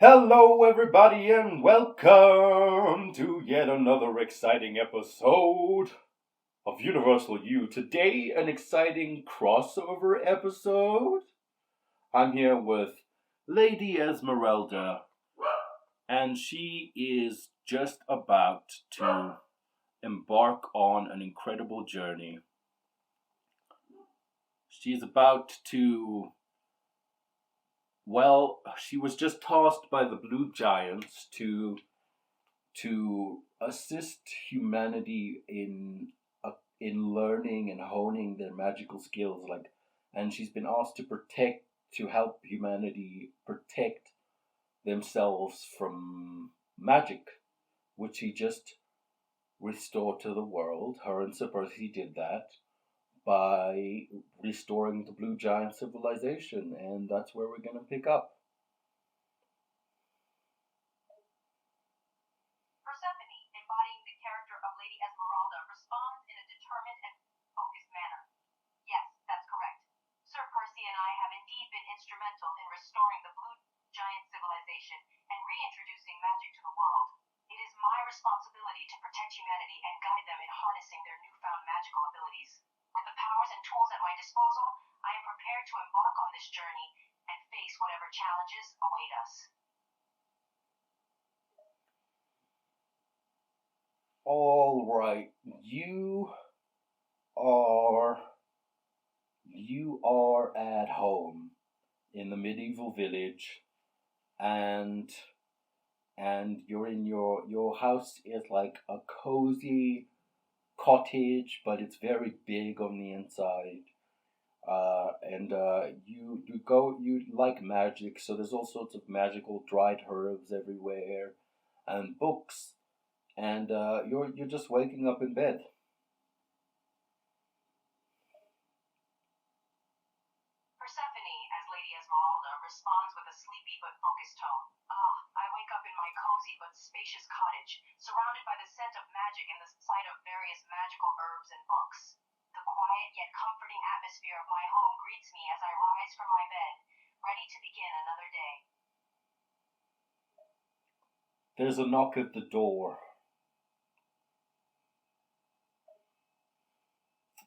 Hello, everybody, and welcome to yet another exciting episode of Universal U. Today, an exciting crossover episode. I'm here with Lady Esmeralda, and she is just about to embark on an incredible journey. She's about to she was just tasked by the Blue Giants to assist humanity in learning and honing their magical skills. And she's been asked to help humanity protect themselves from magic, which she just restored to the world. Her and Sir Percy did that by restoring the Blue Giant civilization, and that's where we're going to pick up. Persephone, embodying the character of Lady Esmeralda, responds in a determined and focused manner. Yes, that's correct. Sir Percy and I have indeed been instrumental in restoring the Blue Giant civilization and reintroducing magic to the world. It is my responsibility to protect humanity and guide them in harnessing their newfound magical abilities. With the powers and tools at my disposal, I am prepared to embark on this journey and face whatever challenges await us. All right, you are at home in the medieval village, and you're in your house is like a cozy cottage, but it's very big on the inside. You like magic, so there's all sorts of magical dried herbs everywhere, and books, and you're just waking up in bed. Persephone, as Lady Esmeralda, responds with a sleepy but focused tone. I wake up in my cozy but spacious cottage, surrounded by the scent of magic and the sight of various magical herbs and books. The quiet yet comforting atmosphere of my home greets me as I rise from my bed, ready to begin another day. There's a knock at the door.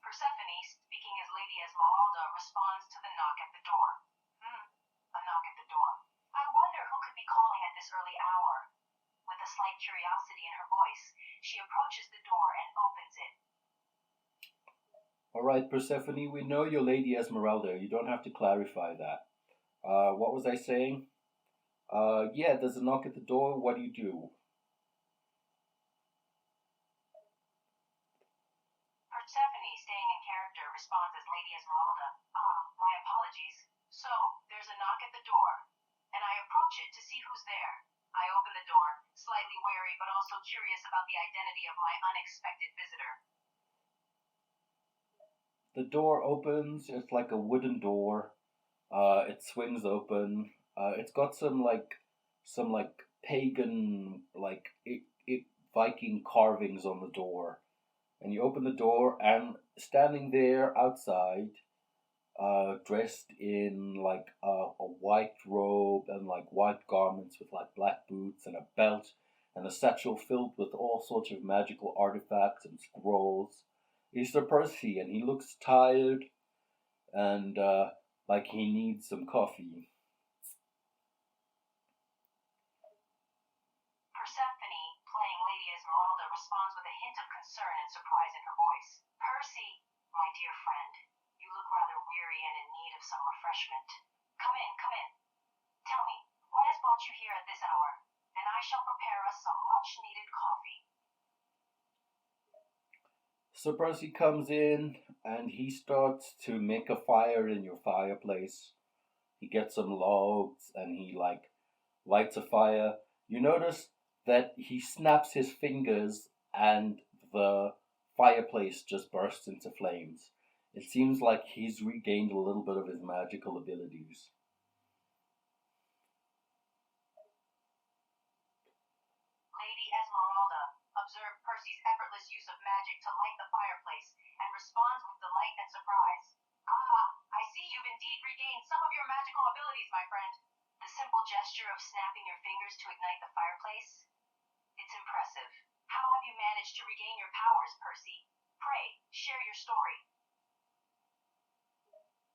Persephone, speaking as Lady Esmeralda, responds to the knock at the door. A knock at the door. I wonder who could be calling at this early hour. With a slight curiosity in her voice, she approaches the door and opens it. All right, Persephone, we know you're Lady Esmeralda. You don't have to clarify that. What was I saying? Yeah, there's a knock at the door. What do you do? Persephone, staying in character, responds as Lady Esmeralda. My apologies. So, there's a knock at the door, and I approach it to see who's there. I open the door, slightly wary but also curious about the identity of my unexpected visitor. The door opens. It's like a wooden door. It swings open. It's got some pagan Viking carvings on the door. And you open the door, and standing there outside, dressed in like a white robe and like white garments with like black boots and a belt and a satchel filled with all sorts of magical artifacts and scrolls, is Sir Percy, and he looks tired and like he needs some coffee. Persephone, playing Lady Esmeralda, responds with a hint of concern and surprise in her voice. Percy, my dear friend, you look rather weary and in need of some refreshment. Come in, come in. Tell me, what has brought you here at this hour? And I shall prepare us some much-needed coffee. Sir Percy comes in and he starts to make a fire in your fireplace. He gets some logs and he lights a fire. You notice that he snaps his fingers and the fireplace just bursts into flames. It seems like he's regained a little bit of his magical abilities. Lady Esmeralda observed Percy's effortless use of magic to light the fireplace and responds with delight and surprise. I see you've indeed regained some of your magical abilities, my friend. The simple gesture of snapping your fingers to ignite the fireplace? It's impressive. How have you managed to regain your powers, Percy? Pray, share your story.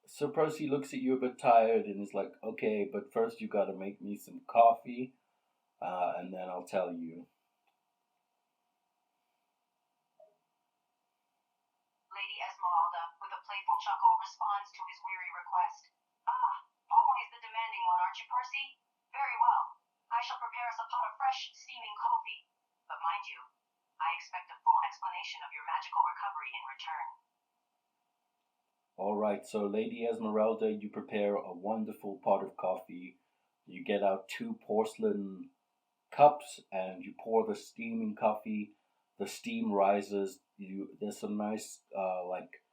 So Percy looks at you a bit tired and is like, okay, but first you gotta make me some coffee, and then I'll tell you. Lady Esmeralda, with a playful chuckle, responds to his weary request. Ah, always the demanding one, aren't you, Percy? Very well. I shall prepare us a pot of fresh, steaming coffee. But mind you, I expect a full explanation of your magical recovery in return. Alright, so Lady Esmeralda, you prepare a wonderful pot of coffee. You get out 2 porcelain cups and you pour the steaming coffee. The steam rises. There's some nice like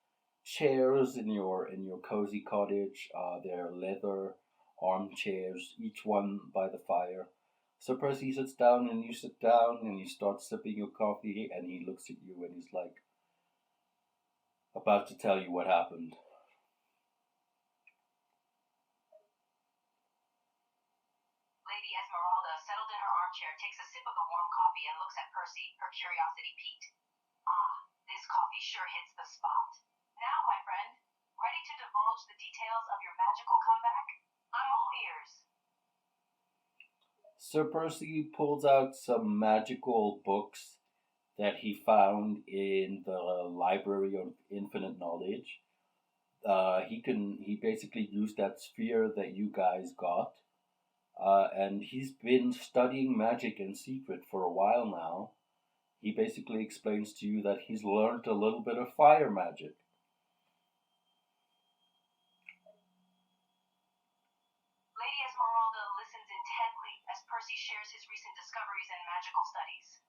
chairs in your cozy cottage. They're leather armchairs, each one by the fire. So Percy sits down and you sit down and you start sipping your coffee and he looks at you and he's like about to tell you what happened. Lady Esmeralda, settled in her armchair, takes a sip of the warm coffee and looks at Percy, her curiosity piqued. Ah, this coffee sure hits the spot. Now, my friend, ready to divulge the details of your magical comeback? I'm all ears. Sir Percy pulls out some magical books that he found in the Library of Infinite Knowledge. He basically used that sphere that you guys got, and he's been studying magic in secret for a while now. He basically explains to you that he's learned a little bit of fire magic. Lady Esmeralda listens intently as Percy shares his recent discoveries in magical studies.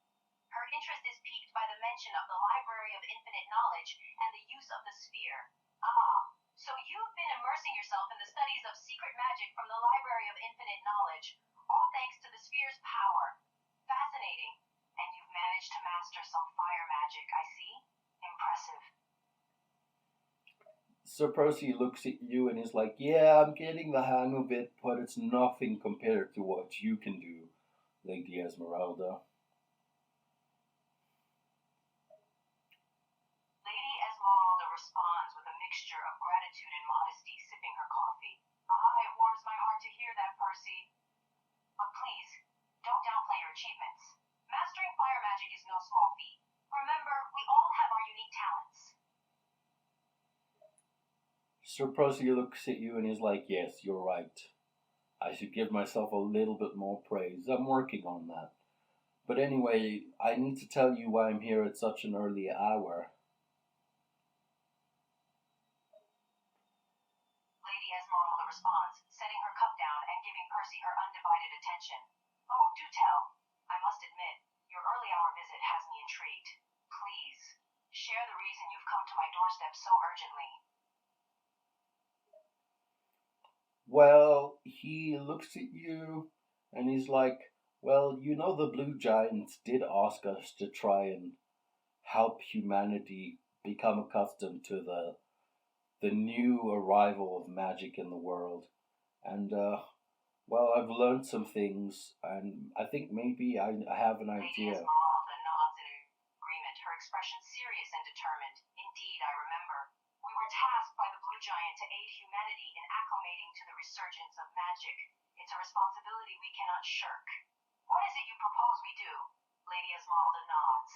Her interest is piqued by the mention of the Library of Infinite Knowledge and the use of the sphere. Ah, so you've been immersing yourself in the studies of secret magic from the Library of Infinite Knowledge, all thanks to the sphere's power. Fascinating. And you've managed to master some fire magic, I see. Impressive. Sir Percy looks at you and is like, yeah, I'm getting the hang of it, but it's nothing compared to what you can do, Lady Esmeralda. Lady Esmeralda responds with a mixture of gratitude and modesty, sipping her coffee. Ah, it warms my heart to hear that, Percy. But please, don't downplay your achievements. Mastering fire magic is no small feat. Remember, we all have our unique talents. Sir Percy looks at you and is like, yes, you're right. I should give myself a little bit more praise. I'm working on that. But anyway, I need to tell you why I'm here at such an early hour. Lady Esmeralda responds, setting her cup down and giving Percy her undivided attention. Oh, do tell. I must admit, your early hour visit has me intrigued. Please, share the reason you've come to my doorstep so urgently. Well, he looks at you and he's like, well, you know the Blue Giants did ask us to try and help humanity become accustomed to the new arrival of magic in the world. And, well, I've learned some things, and I think maybe I have an Lady idea. Esmeralda nods in agreement, her expression serious and determined. Indeed, I remember. We were tasked by the Blue Giant to aid humanity in acclimating to the resurgence of magic. It's a responsibility we cannot shirk. What is it you propose we do? Lady Esmeralda nods,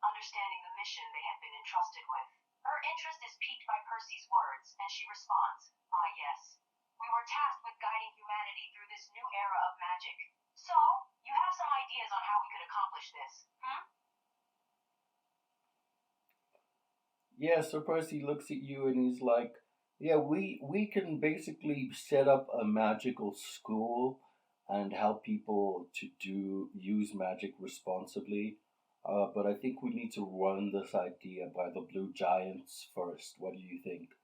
understanding the mission they had been entrusted with. Her interest is piqued by Percy's words, and she responds, ah yes. We were tasked with guiding humanity through this new era of magic. So, you have some ideas on how we could accomplish this, Yeah, so Percy looks at you and he's like, yeah, we can basically set up a magical school and help people to use magic responsibly. But I think we need to run this idea by the Blue Giants first. What do you think?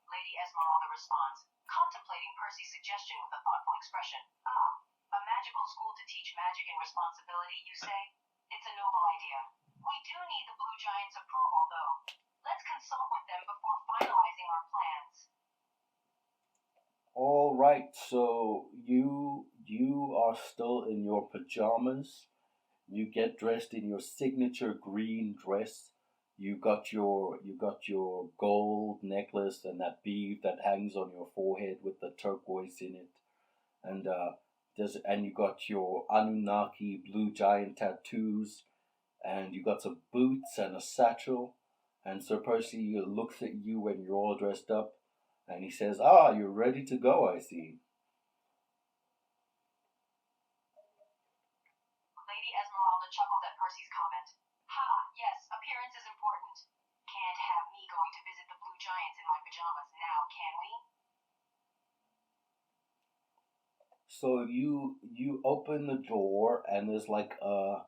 Lady Esmeralda responds, contemplating Percy's suggestion with a thoughtful expression. Ah, a magical school to teach magic and responsibility, you say? It's a noble idea. We do need the Blue Giants' approval, though. Let's consult with them before finalizing our plans. All right, so you are still in your pajamas. You get dressed in your signature green dress. You got your gold necklace and that bead that hangs on your forehead with the turquoise in it, and you got your Anunnaki blue giant tattoos, and you got some boots and a satchel. And Sir Percy looks at you when you're all dressed up, and he says, "Ah, you're ready to go, I see." Lady Esmeralda chuckled at Percy's comment. Ha, yes, appearance is important. Can't have me going to visit the blue giants in my pajamas now, can we? So you open the door, and there's like a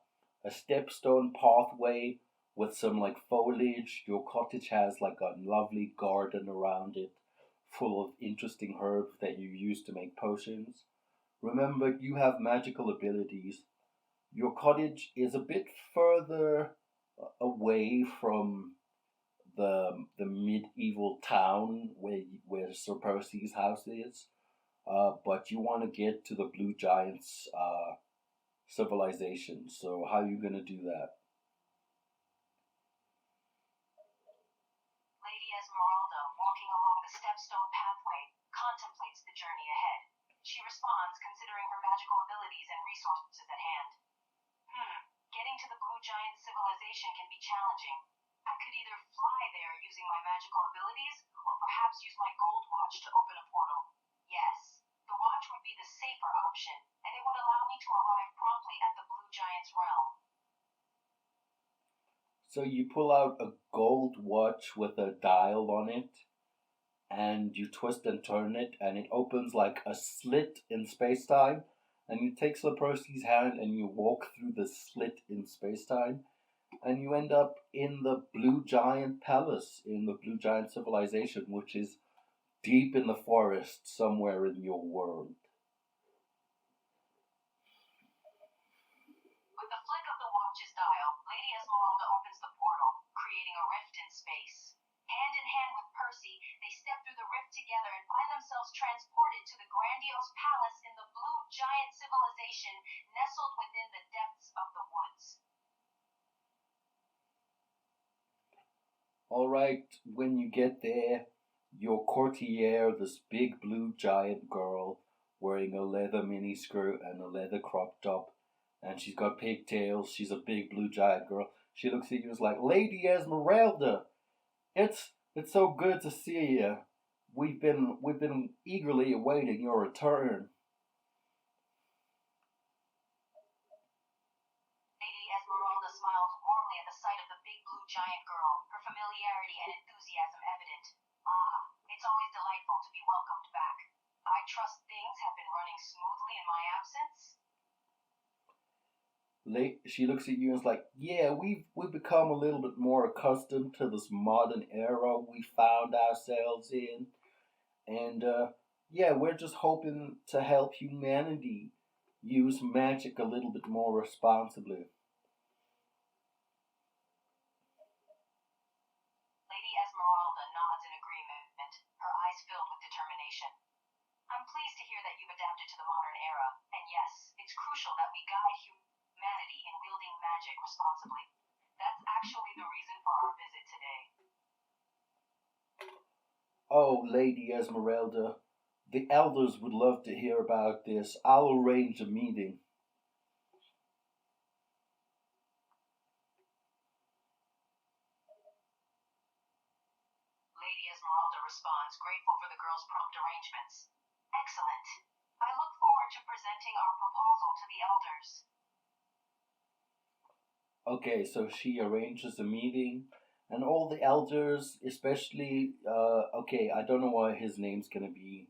stepstone pathway with some like foliage. Your cottage has like a lovely garden around it, full of interesting herbs that you use to make potions. Remember, you have magical abilities. Your cottage is a bit further away from the medieval town where Sir Percy's house is, but you want to get to the Blue Giants civilization. So how are you gonna do that? Lady Esmeralda, walking along the stepstone pathway, contemplates the journey ahead. She responds, considering her magical abilities and resources at hand. Getting to the blue giant civilization can be challenging. I could either fly there using my magical abilities, or perhaps use my gold watch to open a portal. Yes, the watch would be the safer option, and it would allow me to arrive promptly at the blue giant's realm. So you pull out a gold watch with a dial on it, and you twist and turn it, and it opens like a slit in space time. And you take Sir Percy's hand and you walk through the slit in space time, and you end up in the Blue Giant Palace, in the Blue Giant Civilization, which is deep in the forest somewhere in your world. With the flick of the watch's dial, Lady Esmeralda opens the portal, creating a rift in space. Hand in hand with Percy, they step through the rift together and find themselves transported to the grandiose palace in the blue giant civilization nestled within the depths of the woods. All right, when you get there, your courtier, this big blue giant girl, wearing a leather miniskirt and a leather crop top, and she's got pigtails. She's a big blue giant girl. She looks at you and is like, "Lady Esmeralda, it's so good to see you. We've been eagerly awaiting your return." Lady Esmeralda smiles warmly at the sight of the big blue giant girl, her familiarity and enthusiasm evident. It's always delightful to be welcomed back. I trust things have been running smoothly in my absence. She looks at you and is like, "Yeah, we've become a little bit more accustomed to this modern era we found ourselves in, and yeah, we're just hoping to help humanity use magic a little bit more responsibly." Lady Esmeralda nods in agreement, her eyes filled with determination. I'm pleased to hear that you've adapted to the modern era, and yes, it's crucial that we guide humanity in wielding magic responsibly. That's actually the reason for our visit today. Oh, Lady Esmeralda, the elders would love to hear about this. I'll arrange a meeting. Lady Esmeralda responds, grateful for the girl's prompt arrangements. Excellent. I look forward to presenting our proposal to the elders. Okay, so she arranges a meeting, and all the elders, especially, okay, I don't know what his name's gonna be.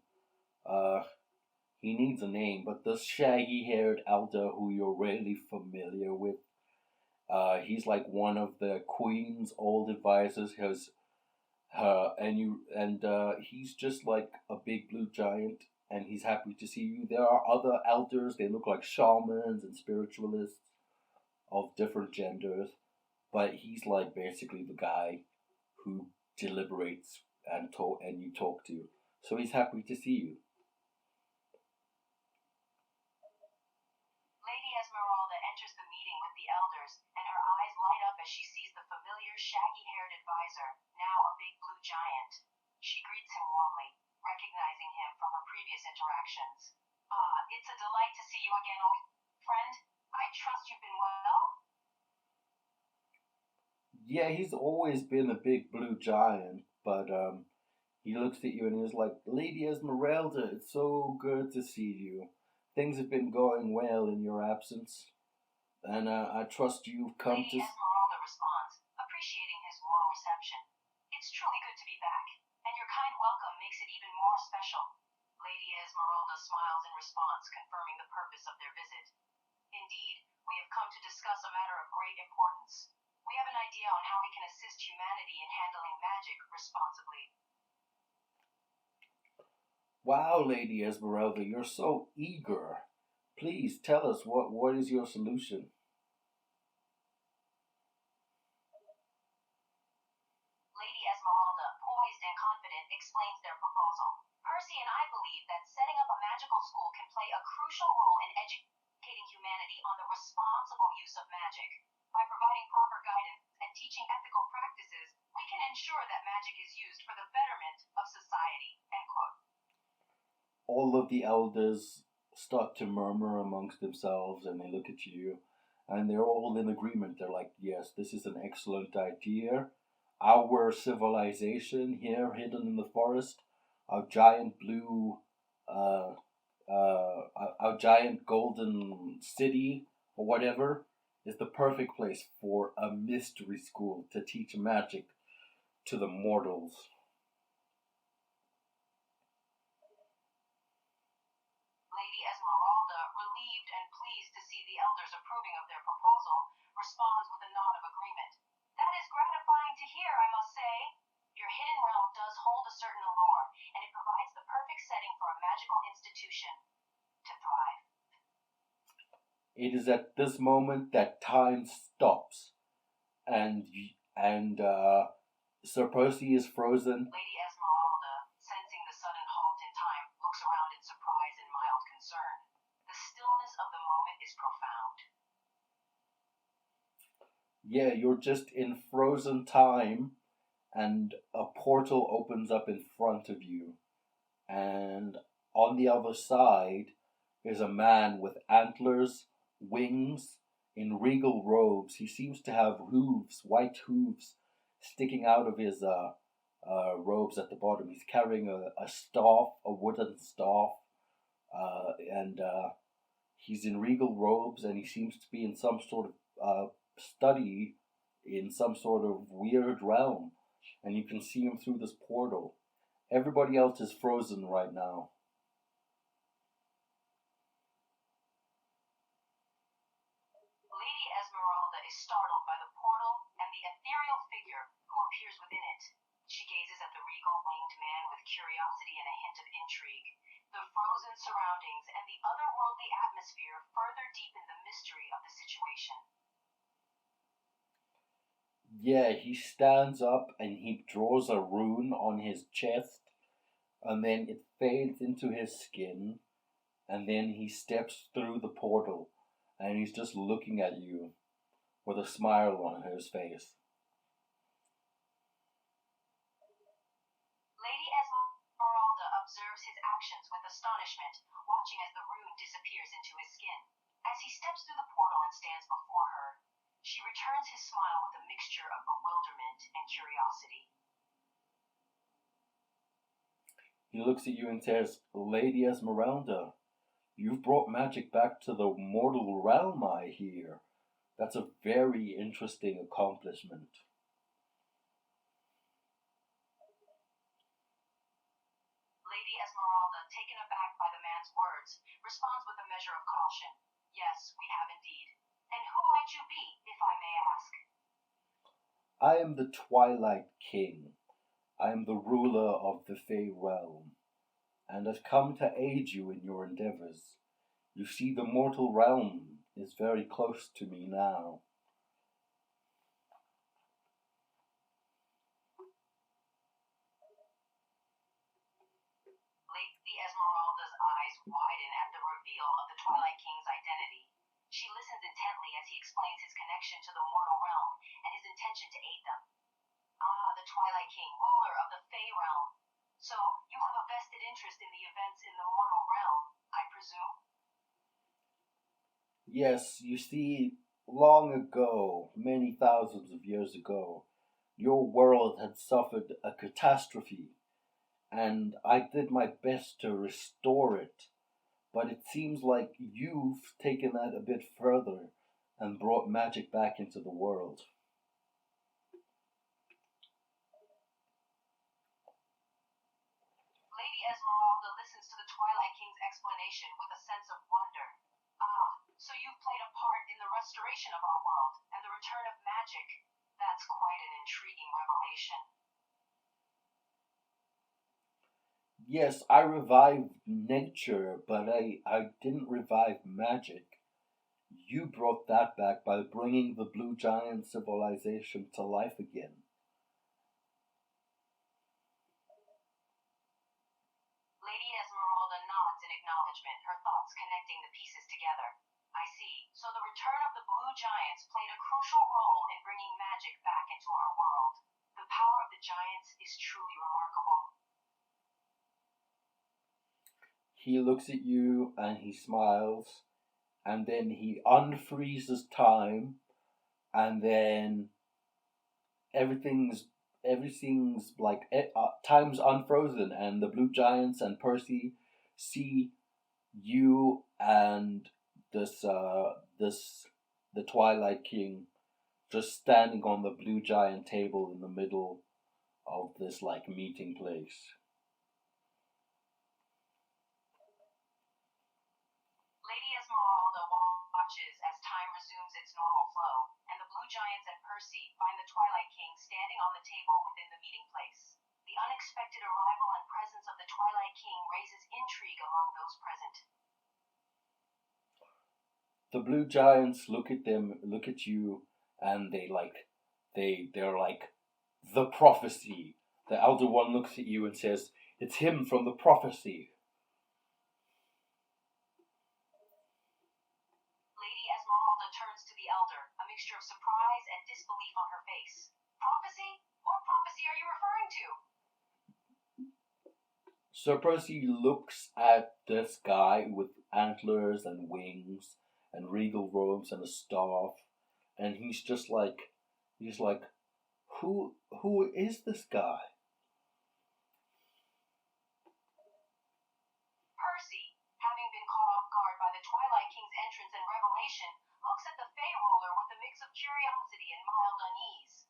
He needs a name, but this shaggy-haired elder who you're really familiar with, he's like one of the queen's old advisors. Has he's just like a big blue giant, and he's happy to see you. There are other elders. They look like shamans and spiritualists of different genders, but he's like basically the guy who deliberates and you talk to. So he's happy to see you. as she sees the familiar shaggy-haired advisor, now a big blue giant. She greets him warmly, recognizing him from her previous interactions. It's a delight to see you again, old friend. I trust you've been well? Yeah, he's always been a big blue giant, but he looks at you and he's like, Lady Esmeralda, it's so good to see you. Things have been going well in your absence, and I trust you've come Lady to... Esmeralda responds, appreciating his warm reception. It's truly good to be back, and your kind welcome makes it even more special. Lady Esmeralda smiles in response, confirming the purpose of their visit. Indeed, we have come to discuss a matter of great importance. We have an idea on how we can assist humanity in handling magic responsibly. Wow, Lady Esmeralda, you're so eager. Please tell us what is your solution? Lady Esmeralda, poised and confident, explains their proposal. Percy and I believe that setting up a magical school can play a crucial role in educating humanity on the responsible use of magic. By providing proper guidance and teaching ethical practices, we can ensure that magic is used for the betterment of society. End quote. All of the elders start to murmur amongst themselves and they look at you and they're all in agreement. They're like, yes, this is an excellent idea. Our civilization here hidden in the forest, our giant blue, our giant golden city or whatever, is the perfect place for a mystery school to teach magic to the mortals. Lady Esmeralda, relieved and pleased to see the elders approving of their proposal, responds with a nod of agreement. That is gratifying to hear, I must say. Your hidden realm does hold a certain allure, and it provides the perfect setting for a magical institution to thrive. It is at this moment that time stops, and Sir Percy is frozen. Lady Esmeralda, sensing the sudden halt in time, looks around in surprise and mild concern. The stillness of the moment is profound. Yeah, you're just in frozen time, and a portal opens up in front of you, and on the other side is a man with antlers, wings, in regal robes. He seems to have hooves, white hooves, sticking out of his robes at the bottom. He's carrying a staff, a wooden staff, and he's in regal robes, and he seems to be in some sort of study in some sort of weird realm. And you can see him through this portal. Everybody else is frozen right now. Lady Esmeralda is startled by the portal and the ethereal figure who appears within it. She gazes at the regal winged man with curiosity and a hint of intrigue. The frozen surroundings and the otherworldly atmosphere further deepen the mystery of the situation. Yeah, he stands up and he draws a rune on his chest, and then it fades into his skin, and then he steps through the portal, and he's just looking at you with a smile on his face. Lady Esmeralda observes his actions with astonishment, watching as the rune disappears into his skin. As he steps through the portal and stands before her, she returns his smile with a mixture of bewilderment and curiosity. He looks at you and says, Lady Esmeralda, you've brought magic back to the mortal realm, I hear. That's a very interesting accomplishment. Lady Esmeralda, taken aback by the man's words, responds with a measure of caution. Yes, we have indeed. And who might you be, if I may ask? I am the Twilight King. I am the ruler of the Fey realm, and have come to aid you in your endeavors. You see, the mortal realm is very close to me now. Lady Esmeralda's eyes widen at the reveal of the Twilight King's identity. She listens intently as he explains his connection to the mortal realm and his intention to aid them. Ah, the Twilight King, ruler of the Fey realm. So, you have a vested interest in the events in the mortal realm, I presume? Yes, you see, long ago, many thousands of years ago, your world had suffered a catastrophe, and I did my best to restore it. But it seems like you've taken that a bit further and brought magic back into the world. Lady Esmeralda listens to the Twilight King's explanation with a sense of wonder. Ah, so you've played a part in the restoration of our world and the return of magic. That's quite an intriguing revelation. Yes, I revived nature, but I didn't revive magic. You brought that back by bringing the Blue Giant civilization to life again. Lady Esmeralda nods in acknowledgement, her thoughts connecting the pieces together. I see. So the return of the Blue Giants played a crucial role in bringing magic back into our world. The power of the Giants is truly remarkable. He looks at you and he smiles, and then he unfreezes time, and then everything's like time's unfrozen, and the Blue Giants and Percy see you and this the Twilight King just standing on the Blue Giant table in the middle of this like meeting place. Lady Esmeralda watches as time resumes its normal flow, and the Blue Giants and Percy find the Twilight King standing on the table within the meeting place. The unexpected arrival and presence of the Twilight King raises intrigue among those present. The Blue Giants look at you, and they're like the prophecy. The Elder One looks at you and says, "It's him from the prophecy." Lady Esmeralda turns to the Elder, a mixture of surprise and disbelief on her face. Prophecy? What prophecy are you referring to? Sir Percy looks at this guy with antlers and wings and regal robes and a staff, and he's like, who is this guy? Percy, having been caught off guard by the Twilight King's entrance and revelation, looks at the Fey ruler with a mix of curiosity and mild unease.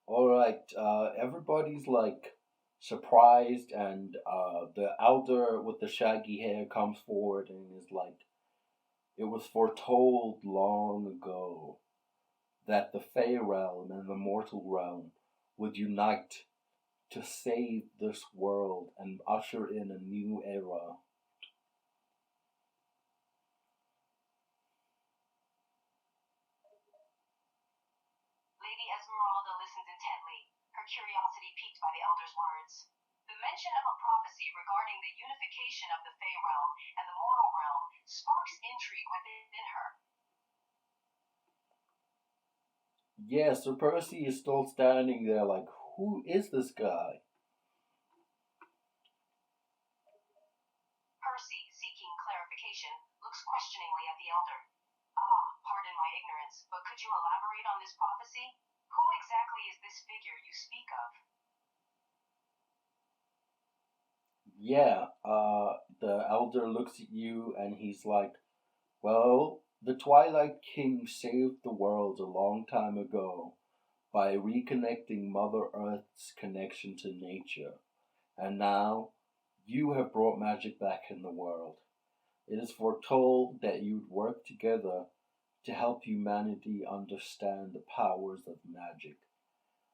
All right, everybody's like surprised, and the elder with the shaggy hair comes forward and is like, "It was foretold long ago that the Fey realm and the mortal realm would unite to save this world and usher in a new era." Lady Esmeralda listens intently, her curiosity piqued by the Elder's words. The mention of a prophecy regarding the unification of the Fey realm and the mortal realm sparks intrigue within her. Yes, Sir Percy is still standing there like, who is this guy? Percy, seeking clarification, looks questioningly at the Elder. Ah, pardon my ignorance, but could you elaborate on this prophecy? Who exactly is this figure you speak of? Yeah, the elder looks at you and he's like, well, the Twilight King saved the world a long time ago by reconnecting Mother Earth's connection to nature. And now you have brought magic back in the world. It is foretold that you'd work together to help humanity understand the powers of magic.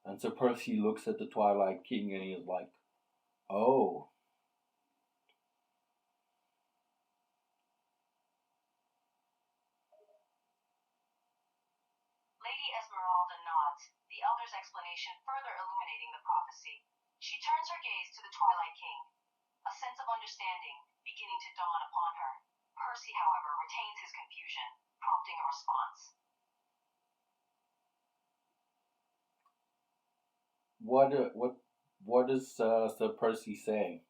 And Sir Percy looks at the Twilight King and he is like, oh. Lady Esmeralda nods, the Elder's explanation further illuminating the prophecy. She turns her gaze to the Twilight King. a sense of understanding beginning to dawn upon her. Percy, however, retains his confusion, prompting a response. What is Sir Percy saying?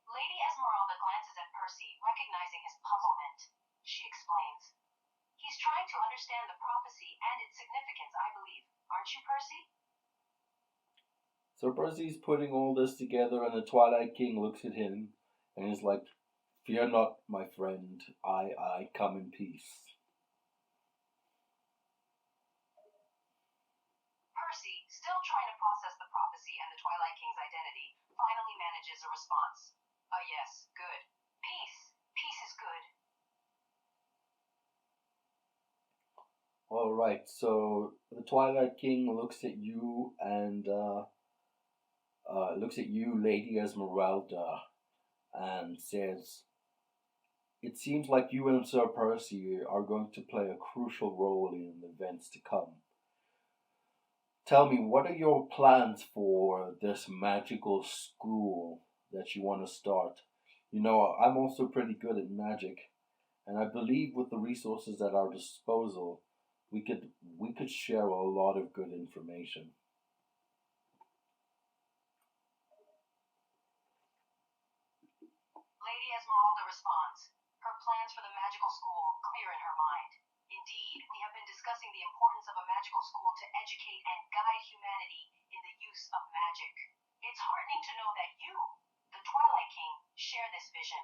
Lady Esmeralda glances at Percy, recognizing his puzzlement. She explains. He's trying to understand the prophecy and its significance, I believe. Aren't you, Percy? So Percy's putting all this together, and the Twilight King looks at him and is like, "Fear not, my friend. I come in peace." Percy, still trying to process the prophecy and the Twilight King's identity, finally manages a response. Yes, good. Peace. Peace is good. All right. So the Twilight King looks at you and looks at you, Lady Esmeralda, and says, "It seems like you and Sir Percy are going to play a crucial role in the events to come. Tell me, what are your plans for this magical school that you want to start? You know, I'm also pretty good at magic, and I believe with the resources at our disposal, we could share a lot of good information." Lady Esmeralda responds, her plans for the magical school clear in her mind. Indeed, we have been discussing the importance of a magical school to educate and guide humanity in the use of magic. It's heartening to know that you, the Twilight King, share this vision.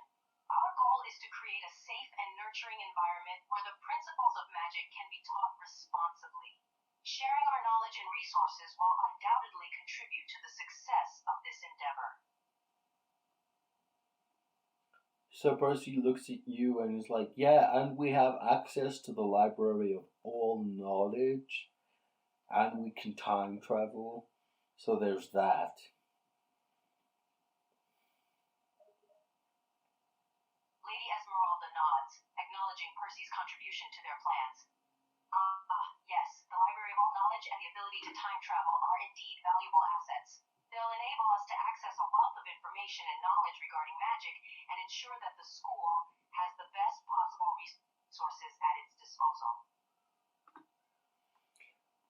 Our goal is to create a safe and nurturing environment where the principles of magic can be taught responsibly. Sharing our knowledge and resources will undoubtedly contribute to the success of this endeavor. So Percy looks at you and is like, "Yeah, and we have access to the library of all knowledge, and we can time travel, so there's that." Lady Esmeralda nods, acknowledging Percy's contribution to their plans. Yes, the library of all knowledge and the ability to time travel are indeed valuable assets. They'll enable us to access a wealth of information and knowledge regarding magic and ensure that the school has the best possible resources at its disposal.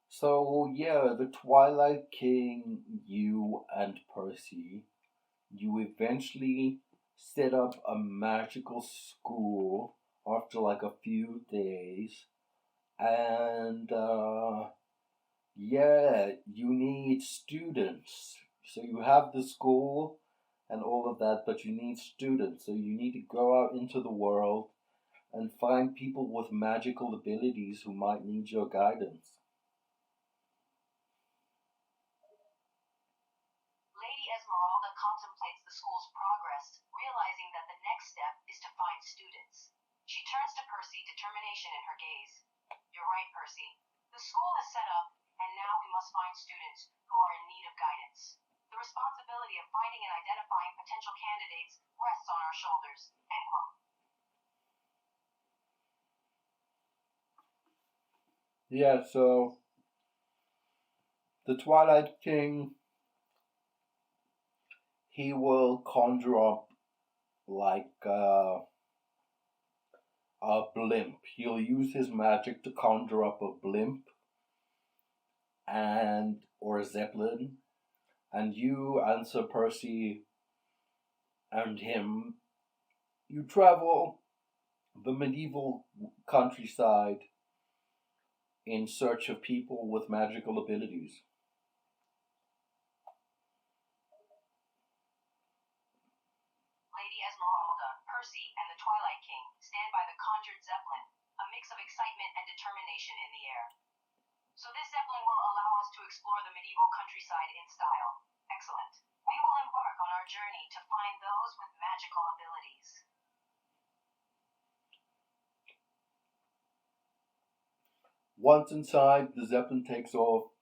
So yeah, the Twilight King, you and Percy, you eventually set up a magical school after like a few days, and yeah, you need students. So you have the school and all of that, but you need students. So you need to go out into the world and find people with magical abilities who might need your guidance. Lady Esmeralda contemplates the school's progress, realizing that the next step is to find students. She turns to Percy, determination in her gaze. You're right, Percy. The school is set up, and now we must find students who are in need of guidance. The responsibility of finding and identifying potential candidates rests on our shoulders. End quote. Yeah, so the Twilight King, he will conjure up like a blimp. He'll use his magic to conjure up a blimp and or a zeppelin, and you and Sir Percy and him, you travel the medieval countryside in search of people with magical abilities. Lady Esmeralda, Percy, and the Twilight King stand by the conjured zeppelin, a mix of excitement and determination in the air. So this zeppelin will allow us to explore the medieval countryside in style. Excellent. We will embark on our journey to find those with magical abilities. Once inside, the zeppelin takes off,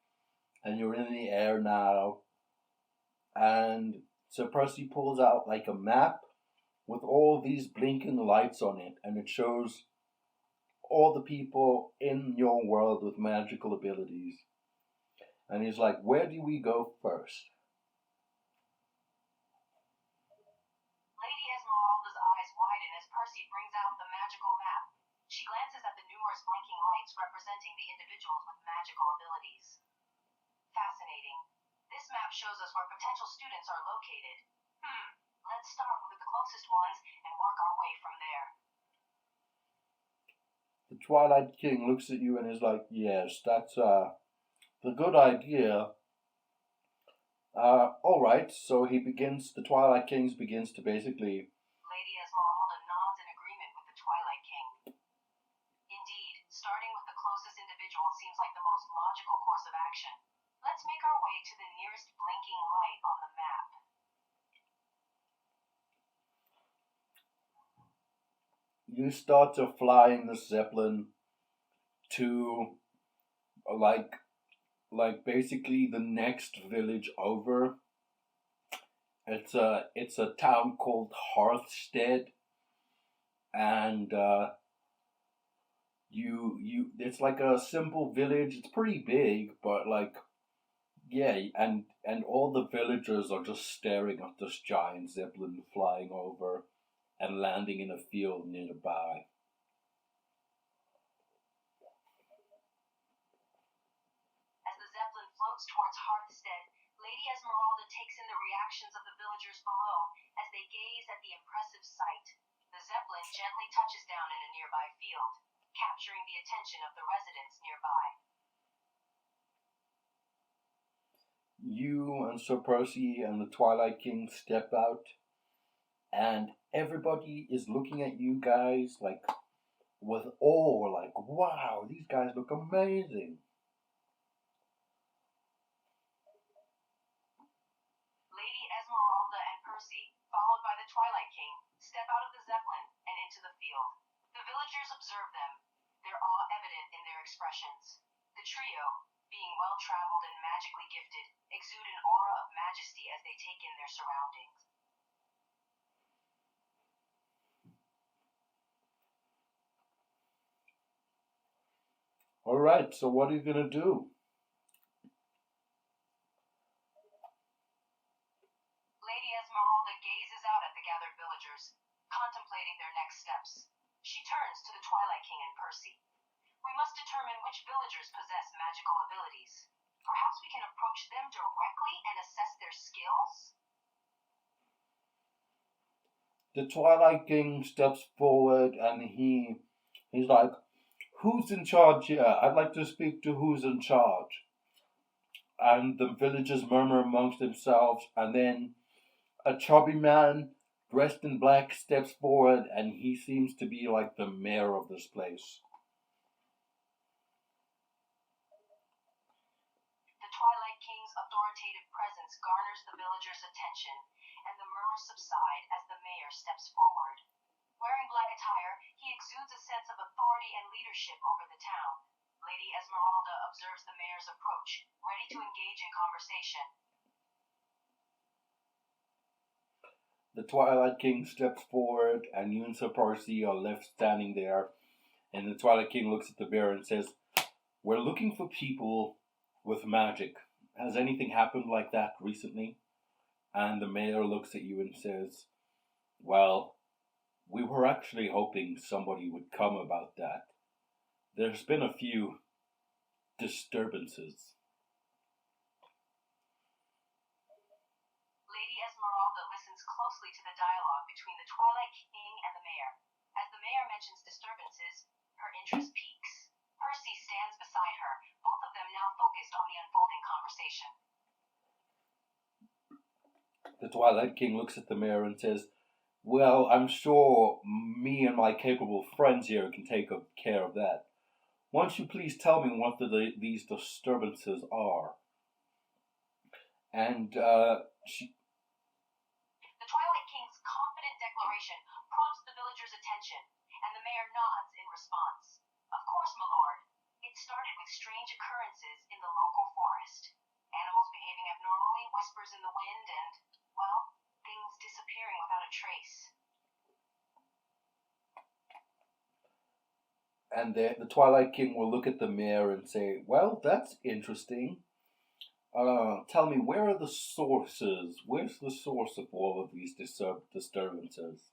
and you're in the air now. And Sir Percy pulls out like a map with all these blinking lights on it, and it shows all the people in your world with magical abilities. And he's like, where do we go first? Lady Esmeralda's eyes widen as Percy brings out the magical map. She glances at the numerous blinking lights representing the individuals with magical abilities. Fascinating. This map shows us where potential students are located. Let's start with the closest ones and work our way from there. The Twilight King looks at you and is like, yes, that's a good idea. Alright, so the Twilight King begins to basically... Lady Esmeralda nods in agreement with the Twilight King. Indeed, starting with the closest individual seems like the most logical course of action. Let's make our way to the nearest blinking light on the map. You start to fly in the Zeppelin to like basically the next village over. It's a town called Hearthstead, and it's like a simple village. It's pretty big, but like, yeah, and all the villagers are just staring at this giant Zeppelin flying over and landing in a field nearby. As the Zeppelin floats towards Hearthstead, Lady Esmeralda takes in the reactions of the villagers below as they gaze at the impressive sight. The Zeppelin gently touches down in a nearby field, capturing the attention of the residents nearby. You and Sir Percy and the Twilight King step out, and everybody is looking at you guys like with awe, like, wow, these guys look amazing. Lady Esmeralda and Percy, followed by the Twilight King, step out of the Zeppelin and into the field. The villagers observe them, their awe evident in their expressions. The trio, being well-traveled and magically gifted, exude an aura of majesty as they take in their surroundings. Alright, so what are you going to do? Lady Esmeralda gazes out at the gathered villagers, contemplating their next steps. She turns to the Twilight King and Percy. We must determine which villagers possess magical abilities. Perhaps we can approach them directly and assess their skills? The Twilight King steps forward and he's like, who's in charge here? I'd like to speak to who's in charge. And the villagers murmur amongst themselves, and then a chubby man dressed in black steps forward, and he seems to be like the mayor of this place. The Twilight King's authoritative presence garners the villagers' attention, and the murmurs subside as the mayor steps forward. Wearing black attire, he exudes a sense of authority and leadership over the town. Lady Esmeralda observes the mayor's approach, ready to engage in conversation. The Twilight King steps forward, and you and Sir Percy are left standing there. And the Twilight King looks at the bear and says, we're looking for people with magic. Has anything happened like that recently? And the mayor looks at you and says, well, we were actually hoping somebody would come about that. There's been a few disturbances. Lady Esmeralda listens closely to the dialogue between the Twilight King and the mayor. As the mayor mentions disturbances, her interest peaks. Percy stands beside her, both of them now focused on the unfolding conversation. The Twilight King looks at the mayor and says, well, I'm sure me and my capable friends here can take care of that. Won't you please tell me what these disturbances are? And The Twilight King's confident declaration prompts the villagers' attention, and the mayor nods in response. Of course, my lord. It started with strange occurrences in the local forest. Animals behaving abnormally, whispers in the wind, and, well, things disappearing without a trace. And the Twilight King will look at the mayor and say, well, that's interesting. Tell me, where are the sources? Where's the source of all of these disturbances?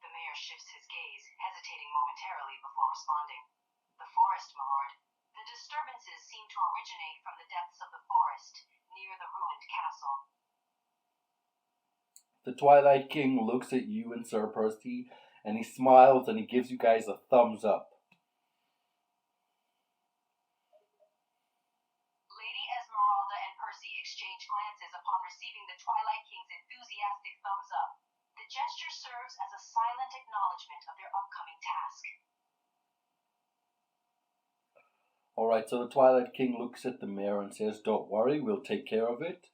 The mayor shifts his gaze, hesitating momentarily before responding. The forest, my lord. The disturbances seem to originate from the depths of the forest, near the ruined castle. The Twilight King looks at you and Sir Percy, and he smiles and he gives you guys a thumbs up. Lady Esmeralda and Percy exchange glances upon receiving the Twilight King's enthusiastic thumbs up. The gesture serves as a silent acknowledgement of their upcoming task. Alright, so the Twilight King looks at the mayor and says, "Don't worry, we'll take care of it.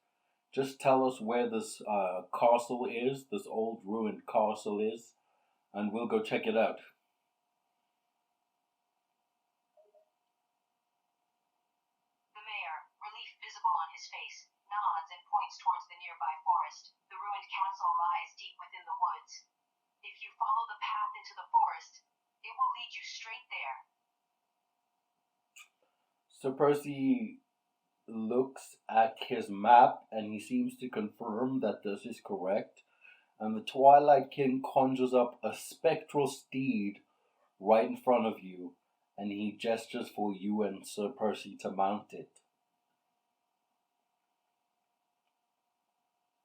Just tell us where this castle is, this old ruined castle is, and we'll go check it out." The mayor, relief visible on his face, nods and points towards the nearby forest. The ruined castle lies deep within the woods. If you follow the path into the forest, it will lead you straight there. So Percy looks at his map and he seems to confirm that this is correct. And the Twilight King conjures up a spectral steed right in front of you, and he gestures for you and Sir Percy to mount it.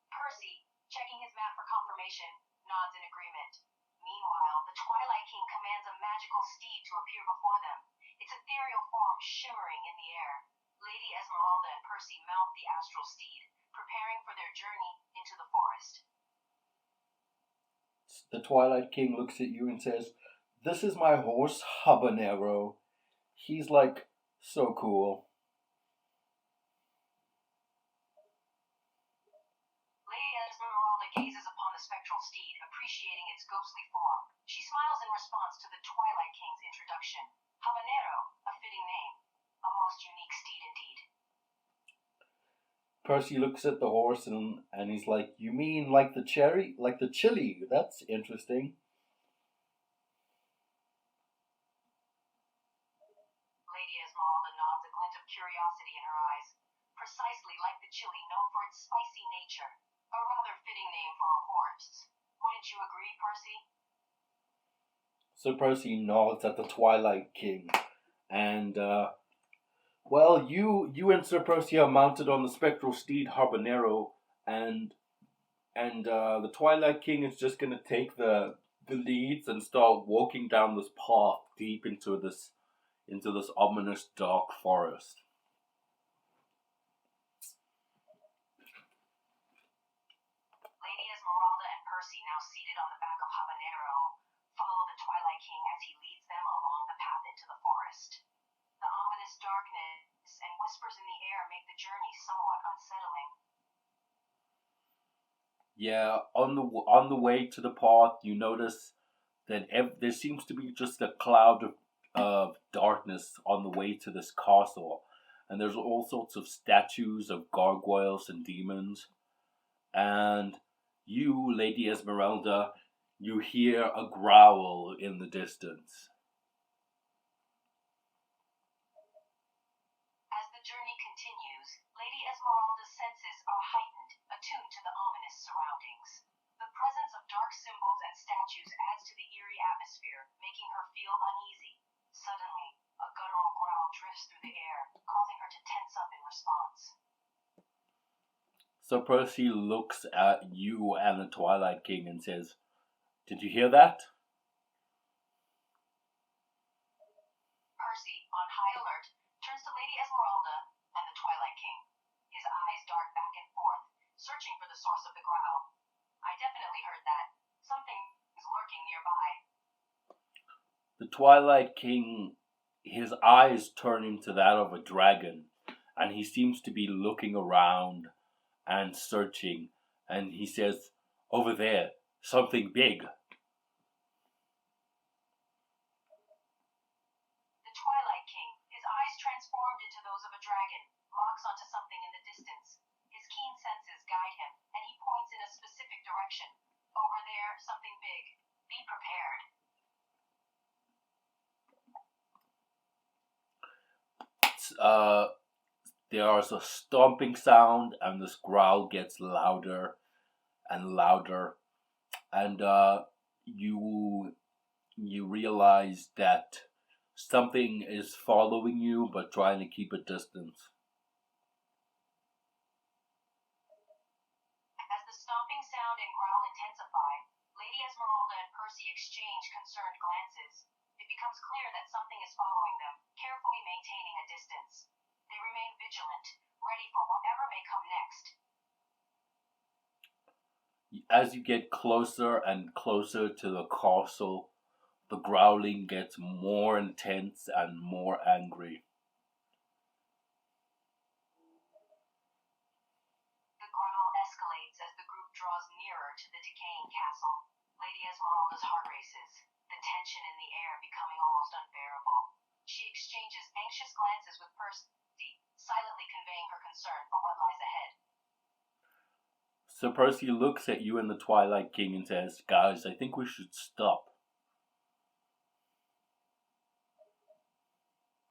Percy, checking his map for confirmation, nods in agreement. Meanwhile, the Twilight King commands a magical steed to appear before them, its ethereal form shimmering in the air. Lady Esmeralda and Percy mount the astral steed, preparing for their journey into the forest. The Twilight King looks at you and says, "This is my horse, Habanero. He's like so cool." Lady Esmeralda gazes upon the spectral steed, appreciating its ghostly form. She smiles in response to the Twilight King's introduction. Habanero, a fitting name. A most unique steed indeed. Percy looks at the horse and he's like, "You mean like the cherry? Like the chili? That's interesting." Lady Esmeralda nods, a glint of curiosity in her eyes. Precisely like the chili, known for its spicy nature. A rather fitting name for a horse. Wouldn't you agree, Percy? So Percy nods at the Twilight King, and well, you and Sir Percy are mounted on the spectral steed Habanero, and the Twilight King is just gonna take the leads and start walking down this path deep into this ominous dark forest. Lady Esmeralda and Percy, now seated on the back of Habanero, follow the Twilight King as he leads them along the path into the forest. The ominous darkness and whispers in the air make the journey somewhat unsettling. Yeah, on the way to the path, you notice that there seems to be just a cloud of darkness on the way to this castle, and there's all sorts of statues of gargoyles and demons. And you, Lady Esmeralda, you hear a growl in the distance. As the journey continues, Lady Esmeralda's senses are heightened, attuned to the ominous surroundings. The presence of dark symbols and statues adds to the eerie atmosphere, making her feel uneasy. Suddenly, a guttural growl drifts through the air, causing her to tense up in response. So Percy looks at you and the Twilight King and says, "Did you hear that?" Percy, on high alert, turns to Lady Esmeralda and the Twilight King. His eyes dart back and forth, searching for the source of the growl. I definitely heard that. Something is lurking nearby. The Twilight King, his eyes turn into that of a dragon, and he seems to be looking around and searching, and he says, "Over there, something big." The Twilight King, his eyes transformed into those of a dragon, locks onto something in the distance. His keen senses guide him, and he points in a specific direction. Over there, something big. Be prepared. there's a stomping sound, and this growl gets louder and louder, and you realize that something is following you, but trying to keep a distance. As the stomping sound and growl intensify, Lady Esmeralda and Percy exchange concerned glances. It becomes clear that something is following them, carefully maintaining a distance. They remain vigilant, ready for whatever may come next. As you get closer and closer to the castle, the growling gets more intense and more angry. The growl escalates as the group draws nearer to the decaying castle. Lady Esmeralda's heart races, the tension in the air becoming almost unbearable. She exchanges anxious glances with Percy, silently conveying her concern for what lies ahead. So Percy looks at you and the Twilight King and says, "Guys, I think we should stop."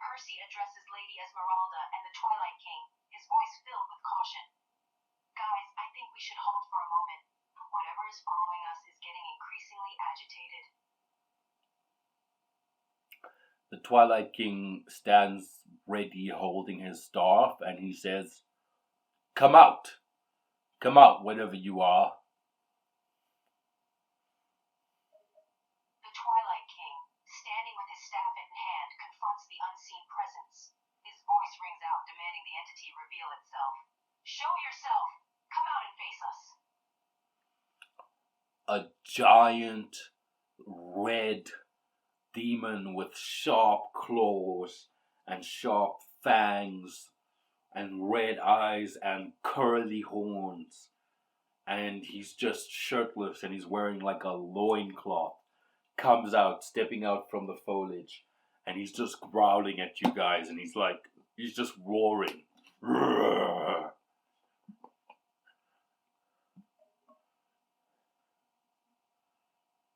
Percy addresses Lady Esmeralda and the Twilight King, his voice filled with caution. "Guys, I think we should halt for a moment. Whatever is following us is getting increasingly agitated." The Twilight King stands ready holding his staff, and he says, "Come out! Come out, whatever you are." The Twilight King, standing with his staff in hand, confronts the unseen presence. His voice rings out, demanding the entity reveal itself. "Show yourself! Come out and face us!" A giant red demon with sharp claws and sharp fangs and red eyes and curly horns, and he's just shirtless and he's wearing like a loincloth, comes out, stepping out from the foliage, and he's just growling at you guys, and he's just roaring. Roar.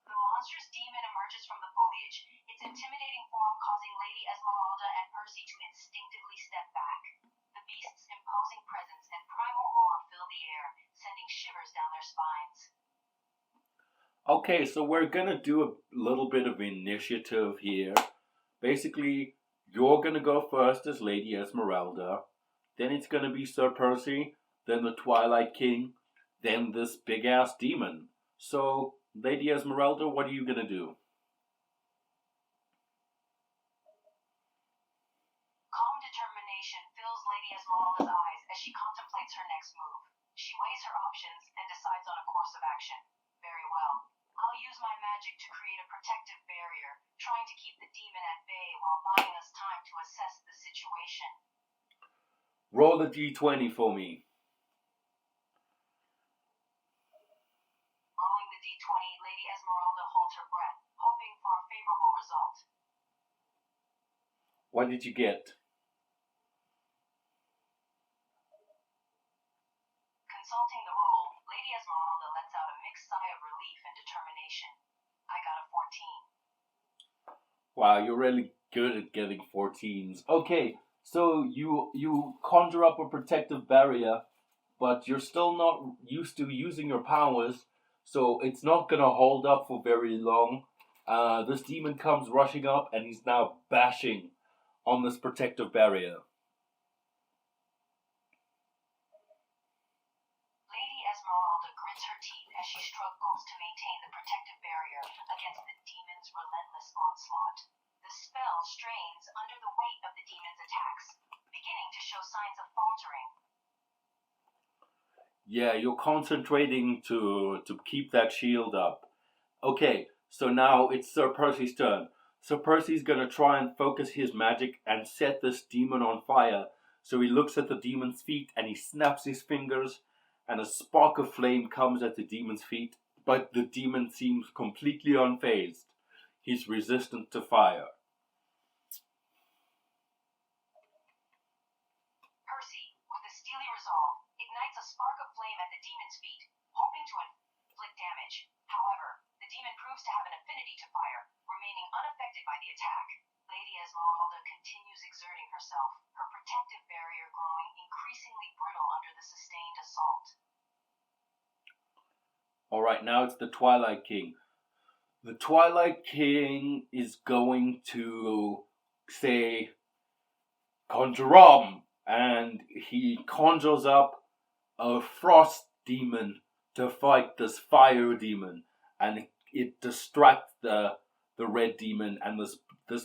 The monstrous demon emerges from the foliage, its intimidating form causing Lady Esmeralda and Percy to instinctively step back. The beast's imposing presence and primal roar fill the air, sending shivers down their spines. Okay, so we're gonna do a little bit of initiative here. Basically, you're gonna go first as Lady Esmeralda, then it's gonna be Sir Percy, then the Twilight King, then this big ass demon. So, Lady Esmeralda, what are you gonna do? Calm determination fills Lady Esmeralda's eyes as she contemplates her next move. She weighs her options and decides on a course of action. Very well. I'll use my magic to create a protective barrier, trying to keep the demon at bay while buying us time to assess the situation. Roll a d20 for me. Rolling the d20, Lady Esmeralda holds her breath, hoping for a favorable result. What did you get? Consulting the roll, Lady Esmeralda lets out a mixed sigh of relief and determination. I got a 14. Wow, you're really good at getting 14s. Okay, so you conjure up a protective barrier, but you're still not used to using your powers, so it's not gonna hold up for very long. This demon comes rushing up, and he's now bashing on this protective barrier. Lady Esmeralda grits her teeth as she struggles to maintain the protective barrier against the demon's relentless onslaught. The spell strains under the weight of the demon's attacks, beginning to show signs of faltering. Yeah, you're concentrating to keep that shield up. Okay, so now it's Sir Percy's turn. Sir Percy's gonna try and focus his magic and set this demon on fire. So he looks at the demon's feet and he snaps his fingers, and a spark of flame comes at the demon's feet, but the demon seems completely unfazed. He's resistant to fire. Percy, with a steely resolve, ignites a spark of flame at the demon's feet, hoping to inflict damage. However, the demon proves to have an affinity to fire, remaining unaffected by the attack. Lady Esmeralda Esmeralda continues exerting herself, her protective barrier growing increasingly brittle under the sustained assault. Alright, now it's the Twilight King. The Twilight King is going to say, "Conjure on!" And he conjures up a frost demon to fight this fire demon. And it distracts the red demon, and this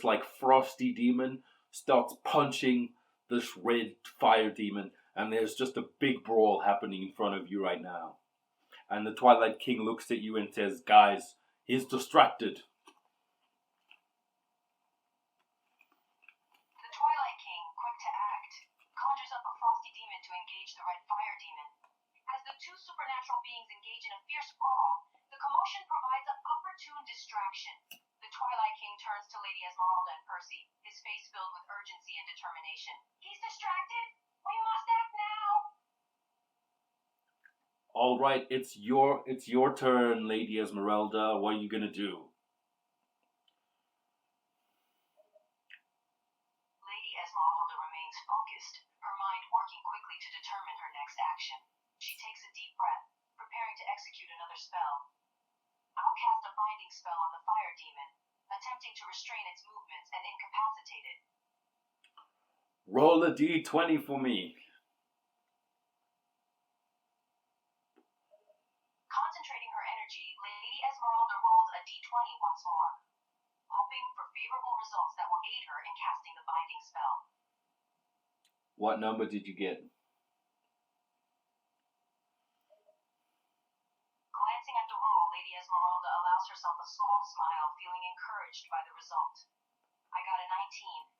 like frosty demon starts punching this red fire demon, and there's just a big brawl happening in front of you right now. And the Twilight King looks at you and says, "Guys, he's distracted." The Twilight King, quick to act, conjures up a frosty demon to engage the red fire demon. As the two supernatural beings engage in a fierce brawl, the commotion provides an opportune distraction. The Twilight King turns to Lady Esmeralda and Percy, his face filled with urgency and determination. "He's distracted! We must act now!" All right, it's your turn, Lady Esmeralda. What are you gonna do? Lady Esmeralda remains focused, her mind working quickly to determine her next action. She takes a deep breath, preparing to execute another spell. I'll cast a binding spell on the fire demon, attempting to restrain its movements and incapacitate it. Roll a d20 for me. Concentrating her energy, Lady Esmeralda rolls a d20 once more, hoping for favorable results that will aid her in casting the binding spell. What number did you get? Glancing at the roll, Lady Esmeralda allows herself a small smile, feeling encouraged by the result. I got a 19.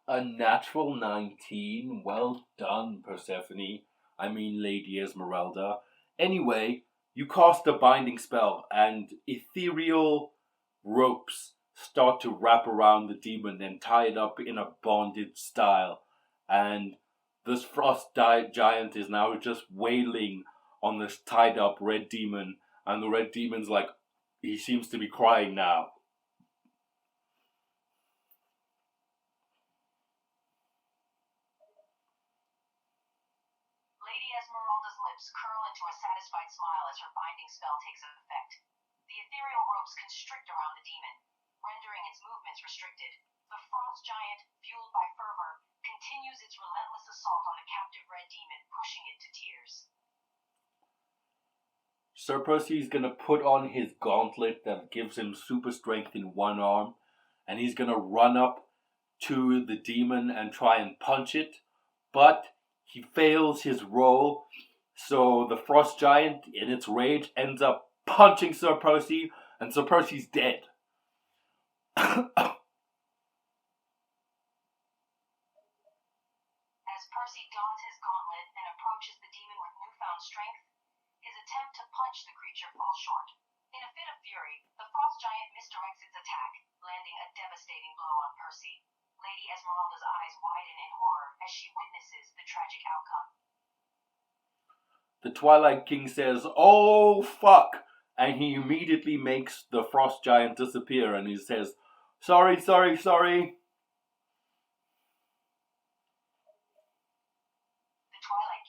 A natural 19. Well done, Persephone. I mean, Lady Esmeralda. Anyway, you cast a binding spell, and ethereal ropes start to wrap around the demon and tie it up in a bondage style. And this frost giant is now just wailing on this tied up red demon, and the red demon's like, he seems to be crying now. Lady Esmeralda's lips curl into a satisfied smile as her binding spell takes effect. The ethereal ropes constrict around the demon, rendering its movements restricted. The frost giant, fueled by fervor, continues its relentless assault on the captive red demon, pushing it to tears. Sir Percy's gonna put on his gauntlet that gives him super strength in one arm, and he's gonna run up to the demon and try and punch it, but he fails his roll, so the frost giant, in its rage, ends up punching Sir Percy, and Sir Percy's dead. As Percy dons his gauntlet and approaches the demon with newfound strength, his attempt to punch the creature falls short. In a fit of fury, the frost giant misdirects its attack, landing a devastating blow on Percy. Lady Esmeralda's eyes widen in horror as she witnesses the tragic outcome. The Twilight King says, "Oh, fuck!" And he immediately makes the frost giant disappear, and he says, Sorry. The Twilight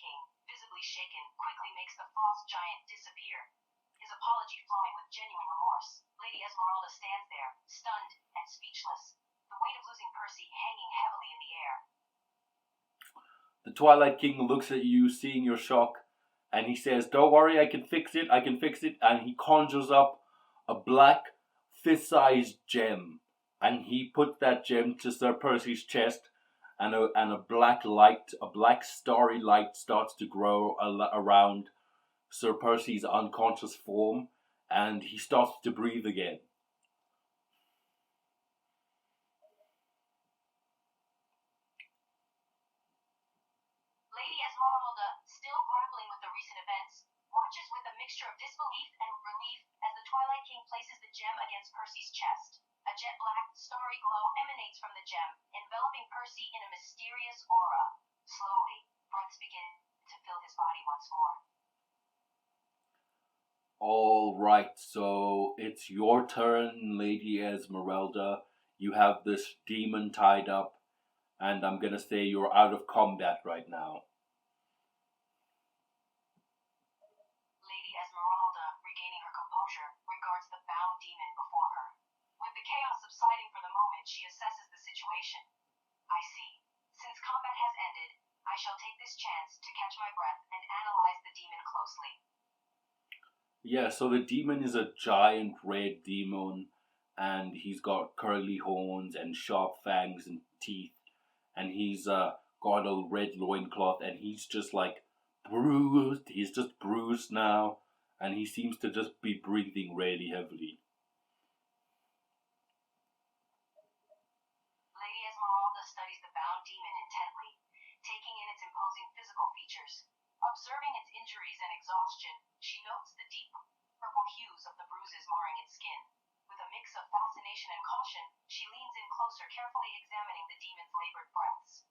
King, visibly shaken, quickly makes the frost giant disappear, his apology flowing with genuine remorse. Lady Esmeralda stands there, stunned and speechless, the weight of losing Percy hanging heavily in the air. The Twilight King looks at you, seeing your shock, and he says, "Don't worry, I can fix it. And he conjures up a black, fist-sized gem, and he puts that gem to Sir Percy's chest, and a black starry light starts to grow around Sir Percy's unconscious form, and he starts to breathe again. Lady Esmeralda, still grappling with the recent events, watches with a mixture of disbelief and relief as the Twilight King places the gem against Percy's chest. A jet black, starry glow emanates from the gem, enveloping Percy in a mysterious aura. Slowly, breaths begin to fill his body once more. All right, so it's your turn, Lady Esmeralda. you have this demon tied up, and I'm gonna say you're out of combat right now. Lady Esmeralda, regaining her composure, regards the bound demon before her. With the chaos subsiding for the moment, she assesses the situation. I see. Since combat has ended, I shall take this chance to catch my breath and analyze the demon closely. Yeah, so the demon is a giant red demon, and he's got curly horns and sharp fangs and teeth, and he's got a red loincloth, and he's just like bruised. He's just bruised now, and he seems to just be breathing really heavily. Lady Esmeralda studies the bound demon intently, taking in its imposing physical features. Observing its injuries and exhaustion, she notes the deep purple hues of the bruises marring its skin. With a mix of fascination and caution, she leans in closer, carefully examining the demon's labored breaths.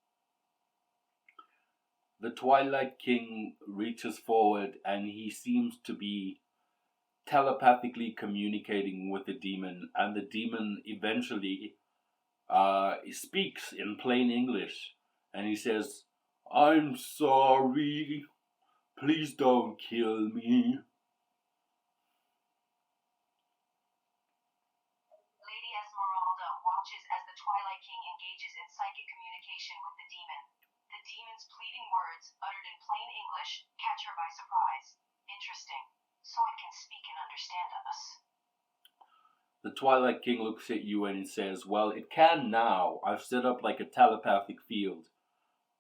The Twilight King reaches forward, and he seems to be telepathically communicating with the demon, and the demon eventually speaks in plain English, and he says, "I'm sorry. Please don't kill me." Lady Esmeralda watches as the Twilight King engages in psychic communication with the demon. The demon's pleading words, uttered in plain English, catch her by surprise. Interesting. So it can speak and understand us. The Twilight King looks at you and he says, "Well, it can now. I've set up like a telepathic field.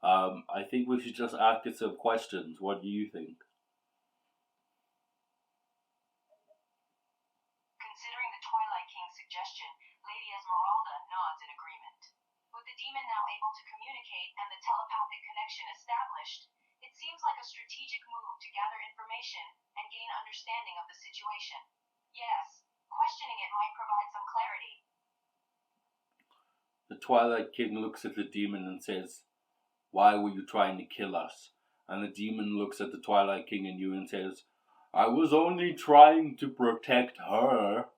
I think we should just ask it some questions. What do you think?" Considering the Twilight King's suggestion, Lady Esmeralda nods in agreement. With the demon now able to communicate and the telepathic connection established, it seems like a strategic move to gather information and gain understanding of the situation. Yes, questioning it might provide some clarity. The Twilight King looks at the demon and says, "Why were you trying to kill us?" And the demon looks at the Twilight King and you and says, "I was only trying to protect her."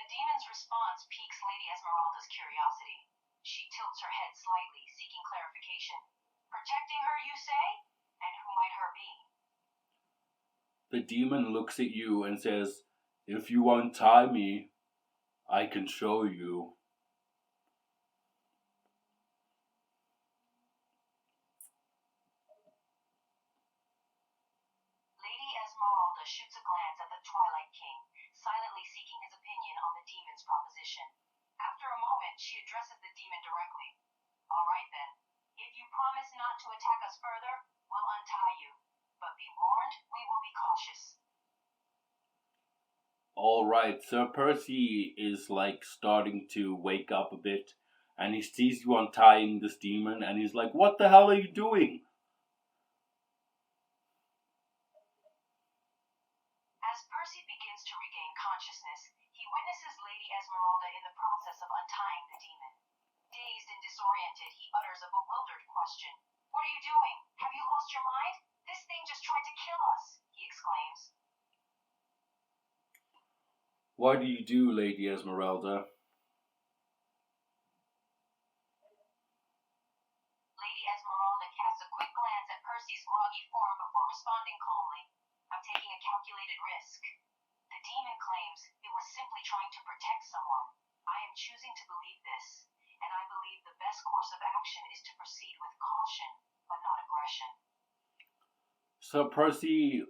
The demon's response piques Lady Esmeralda's curiosity. She tilts her head slightly, seeking clarification. Protecting her, you say? And who might her be? The demon looks at you and says, "If you untie me, I can show you." Lady Esmeralda shoots a glance at the Twilight King, silently seeking his opinion on the demon's proposition. After a moment, she addresses the demon directly. All right then. If you promise not to attack us further, we'll untie you. But be warned, we will be cautious. All right, Sir Percy is like starting to wake up a bit, and he sees you untying this demon, and he's like, "What the hell are you doing?" As Percy begins to regain consciousness, he witnesses Lady Esmeralda in the process of untying the demon. Dazed and disoriented, he utters a bewildered question. What are you doing? Have you lost your mind? This thing just tried to kill us, he exclaims. "What do you do, Lady Esmeralda?" Lady Esmeralda casts a quick glance at Percy's groggy form before responding calmly. I'm taking a calculated risk. The demon claims it was simply trying to protect someone. I am choosing to believe this, and I believe the best course of action is to proceed with caution, but not aggression. Sir Percy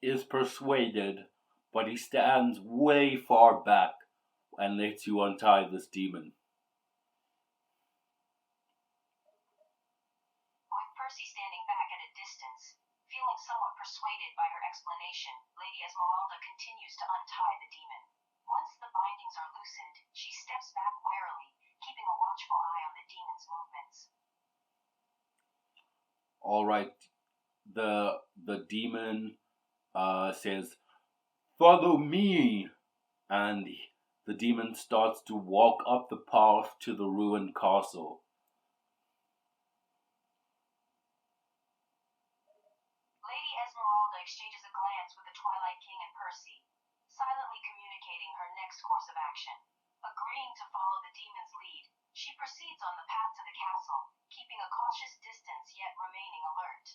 is persuaded, but he stands way far back and lets you untie this demon. With Percy standing back at a distance, feeling somewhat persuaded by her explanation, Lady Esmeralda continues to untie the demon. Once the bindings are loosened, she steps back warily, keeping a watchful eye on the demon's movements. All right, the demon says, "Follow me," and the demon starts to walk up the path to the ruined castle. Lady Esmeralda exchanges a glance with the Twilight King and Percy. Silently communicating next course of action. Agreeing to follow the demon's lead, she proceeds on the path to the castle, keeping a cautious distance yet remaining alert.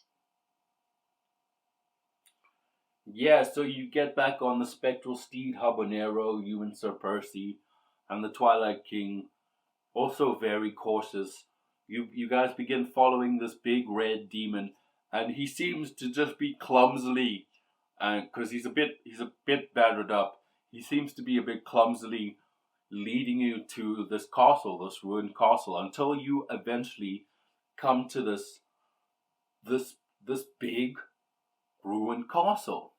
Yeah, so you get back on the spectral steed Habanero, you and Sir Percy, and the Twilight King, also very cautious. You guys begin following this big red demon, and he seems to just be clumsily, because he's a bit battered up. He seems to be a bit clumsily leading you to this castle, this ruined castle, until you eventually come to this big ruined castle.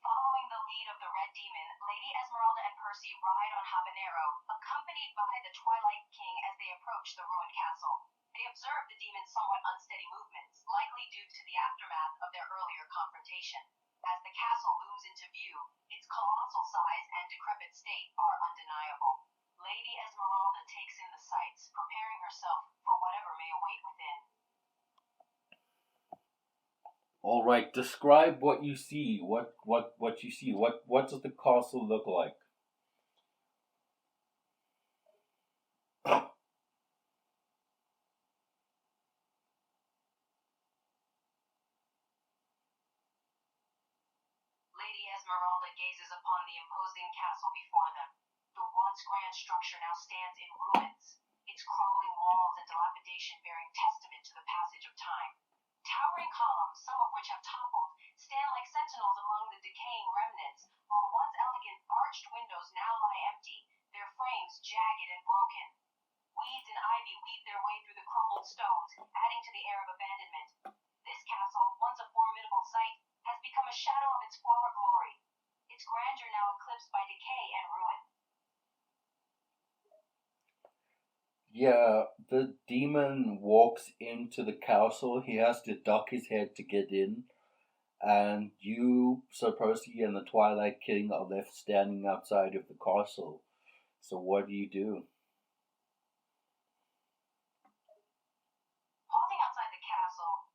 Following the lead of the Red Demon, Lady Esmeralda and Percy ride on Habanero, accompanied by the Twilight King as they approach the ruined castle. They observe the demon's somewhat unsteady movements, likely due to the aftermath of their earlier confrontation. As the castle looms into view, its colossal size and decrepit state are undeniable. Lady Esmeralda takes in the sights, preparing herself for whatever may await within. All right, describe what you see. What you see? What does the castle look like? Lady Esmeralda gazes upon the imposing castle before them. The once grand structure now stands in ruins, its crumbling walls and dilapidation bearing testament to the passage of time. Towering columns, some of which have toppled, stand like sentinels among the decaying remnants, while once elegant arched windows now lie empty, their frames jagged and broken. Weeds and ivy weave their way through the crumbled stones, adding to the air of abandonment. This castle, once a formidable sight, has become a shadow of its former glory, its grandeur now eclipsed by decay and ruin. Yeah, the demon walks into the castle. He has to duck his head to get in. And you, Sir Percy, and the Twilight King are left standing outside of the castle. So what do you do? Pausing outside the castle,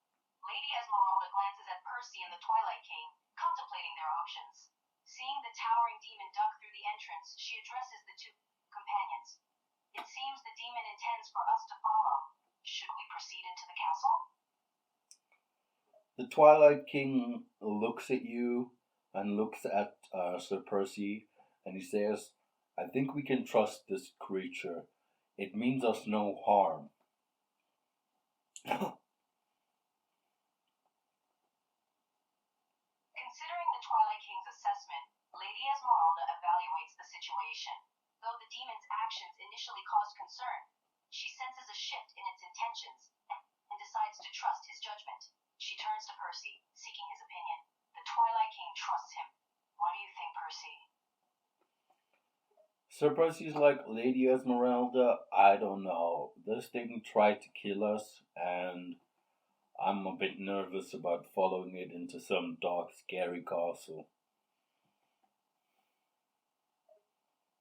Lady Esmeralda glances at Percy and the Twilight King, contemplating their options. Seeing the towering demon duck through the entrance, she addresses the two companions. It seems the demon intends for us to follow. Should we proceed into the castle? The Twilight King looks at you and looks at Sir Percy, and he says, I think we can trust this creature. It means us no harm. Considering the Twilight King's assessment, Lady Esmeralda evaluates the situation. Though the demon's actions initially caused concern, she senses a shift in its intentions and decides to trust his judgment. She turns to Percy, seeking his opinion. The Twilight King trusts him. What do you think, Percy? Sir Percy's like, Lady Esmeralda, I don't know. This thing tried to kill us, and I'm a bit nervous about following it into some dark, scary castle.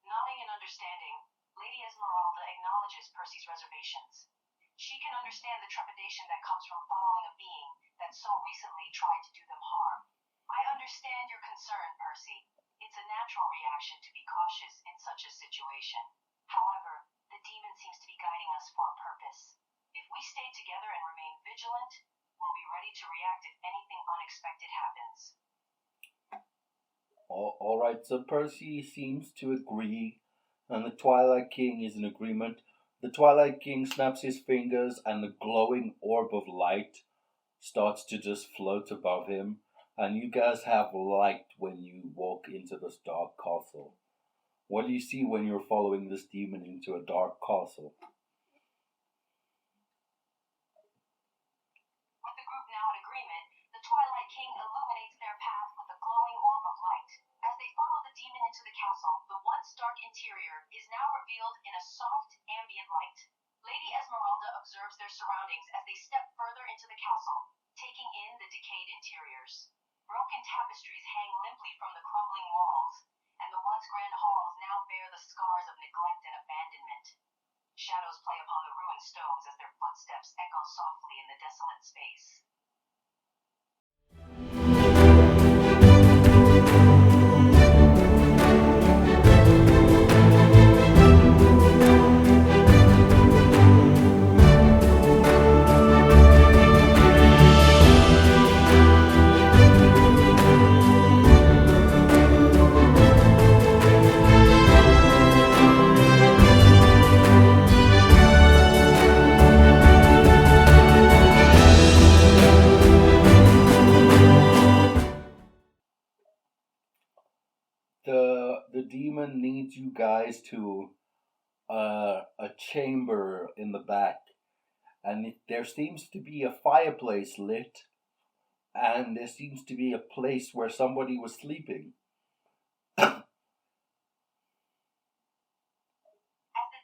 Nodding in understanding, Lady Esmeralda acknowledges Percy's reservations. She can understand the trepidation that comes from following a being that so recently tried to do them harm. I understand your concern, Percy. It's a natural reaction to be cautious in such a situation. However, the demon seems to be guiding us for a purpose. If we stay together and remain vigilant, we'll be ready to react if anything unexpected happens. All right, so Percy seems to agree, and the Twilight King is in agreement. The Twilight King snaps his fingers, and the glowing orb of light starts to just float above him. And you guys have light when you walk into this dark castle. What do you see when you're following this demon into a dark castle? With the group now in agreement, the Twilight King illuminates their path with a glowing orb of light. As they follow the demon into the castle, the once dark interior is now revealed in a soft, ambient light. Lady Esmeralda observes their surroundings as they step further into the castle, taking in the decayed interiors. Broken tapestries hang limply from the crumbling walls, and the once grand halls now bear the scars of neglect and abandonment. Shadows play upon the ruined stones as their footsteps echo softly in the desolate space. The demon needs you guys to a chamber in the back, and there seems to be a fireplace lit, and there seems to be a place where somebody was sleeping. As the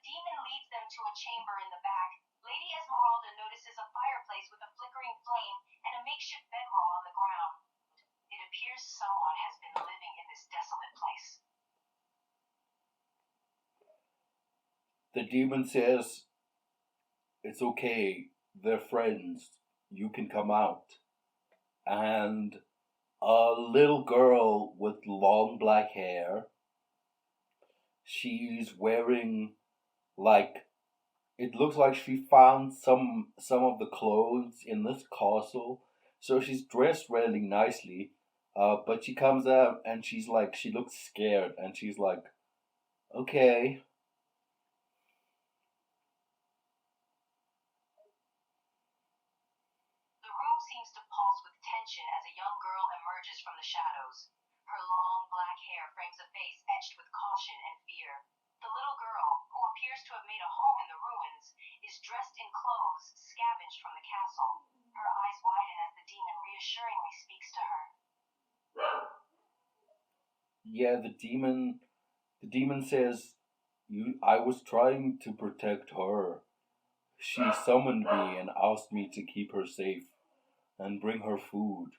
demon leads them to a chamber in the back, Lady Esmeralda notices a fireplace with a flickering flame and a makeshift bedroll on the ground. It appears someone has been living in this desolate place. The demon says, "It's okay, they're friends, you can come out." And a little girl with long black hair, she's wearing like, it looks like she found some of the clothes in this castle, so she's dressed really nicely. But she comes out and she's like, she looks scared, and she's like, "Okay." The room seems to pulse with tension as a young girl emerges from the shadows. Her long black hair frames a face etched with caution and fear. The little girl, who appears to have made a home in the ruins, is dressed in clothes scavenged from the castle. Her eyes widen as the demon reassuringly speaks to her. Yeah, the demon says, I was trying to protect her. She summoned me and asked me to keep her safe and bring her food."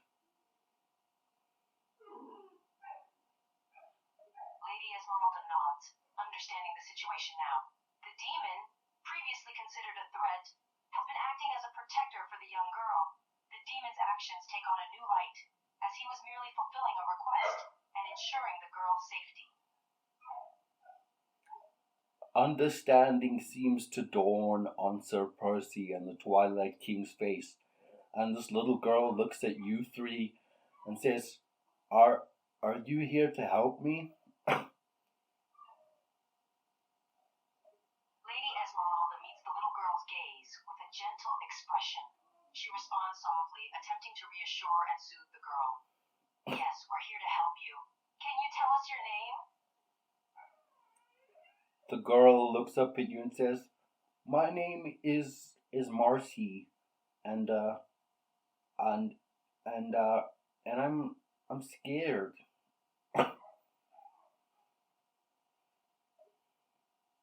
Lady Esmeralda nods, understanding the situation now. The demon, previously considered a threat, has been acting as a protector for the young girl. The demon's actions take on a new light, as he was merely fulfilling a request and ensuring the girl's safety. Understanding seems to dawn on Sir Percy and the Twilight King's face, and this little girl looks at you three and says, Are you here to help me?" Lady Esmeralda meets the little girl's gaze with a gentle expression. She responds softly, attempting to reassure and soothe the girl. "Yes, we're here to help you. Can you tell us your name?" The girl looks up at you and says, "My name is Marcy, and and and and I'm scared."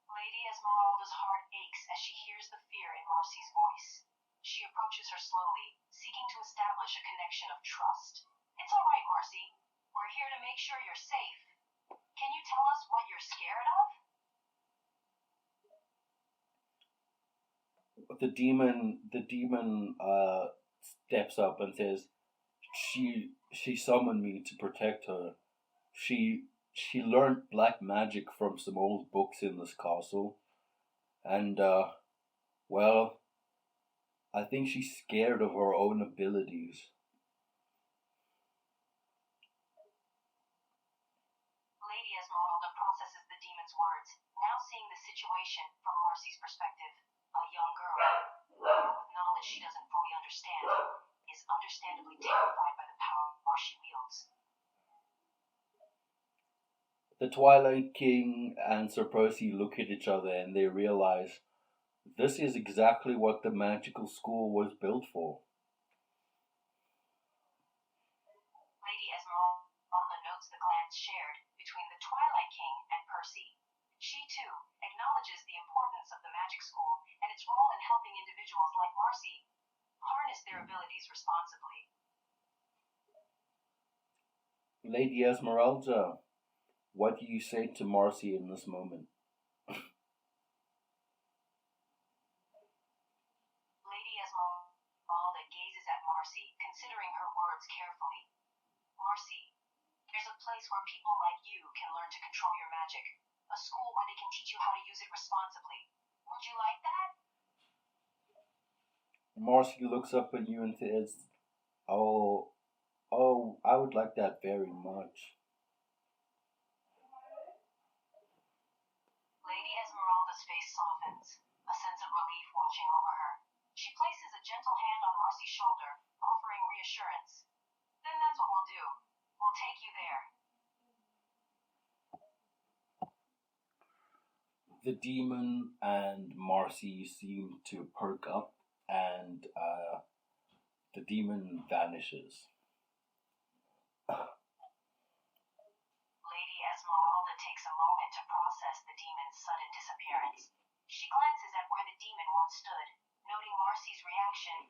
Lady Esmeralda's heart aches as she hears the fear in Marcy's voice. She approaches her slowly, seeking to establish a connection of trust. "It's all right, Marcy. We're here to make sure you're safe. Can you tell us what you're scared of?" The demon steps up and says, she summoned me to protect her. She learned black magic from some old books in this castle, and well, I think she's scared of her own abilities." Lady Esmeralda processes the demon's words, now seeing the situation from Marcy's perspective. A young girl with knowledge she doesn't fully understand, is understandably terrified by the power she wields. The Twilight King and Sir Percy look at each other and they realize this is exactly what the magical school was built for. Lady Esmeralda notes the glance shared between the Twilight King and Percy. She, too, acknowledges the importance of the magic school and its role in helping individuals like Marcy harness their abilities responsibly. Lady Esmeralda, what do you say to Marcy in this moment? Lady Esmeralda gazes at Marcy, considering her words carefully. "Marcy, there's a place where people like you can learn to control your magic. A school where they can teach you how to use it responsibly. Would you like that?" Marcy looks up at you and says, Oh, I would like that very much." Lady Esmeralda's face softens, a sense of relief watching over her. She places a gentle hand on Marcy's shoulder, offering reassurance. "Then that's what we'll do. We'll take you there." The demon and Marcy seem to perk up, and the demon vanishes. Lady Esmeralda takes a moment to process the demon's sudden disappearance. She glances at where the demon once stood, noting Marcy's reaction.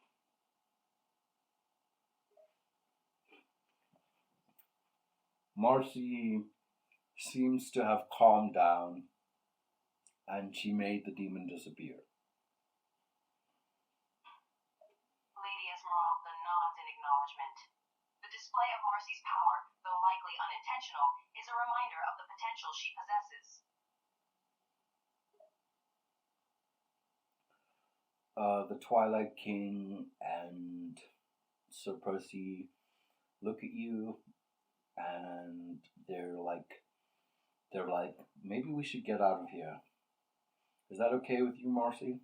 Marcy seems to have calmed down, and she made the demon disappear. Lady Esmeralda nods in acknowledgement. The display of Marcy's power, though likely unintentional, is a reminder of the potential she possesses. The Twilight King and Sir Percy look at you, and they're like, maybe we should get out of here. Is that okay with you, Marcy?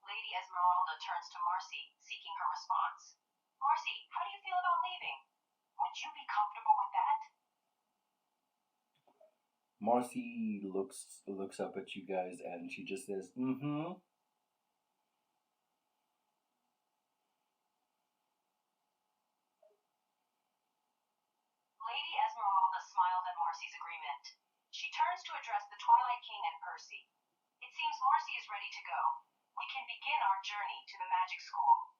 Lady Esmeralda turns to Marcy, seeking her response. Marcy, how do you feel about leaving? Would you be comfortable with that? Marcy looks up at you guys, and she just says, "Mm-hmm." Lady Esmeralda smiles at Marcy's agreement. She turns to address the Twilight King and Percy. It seems Marcy is ready to go. We can begin our journey to the magic school.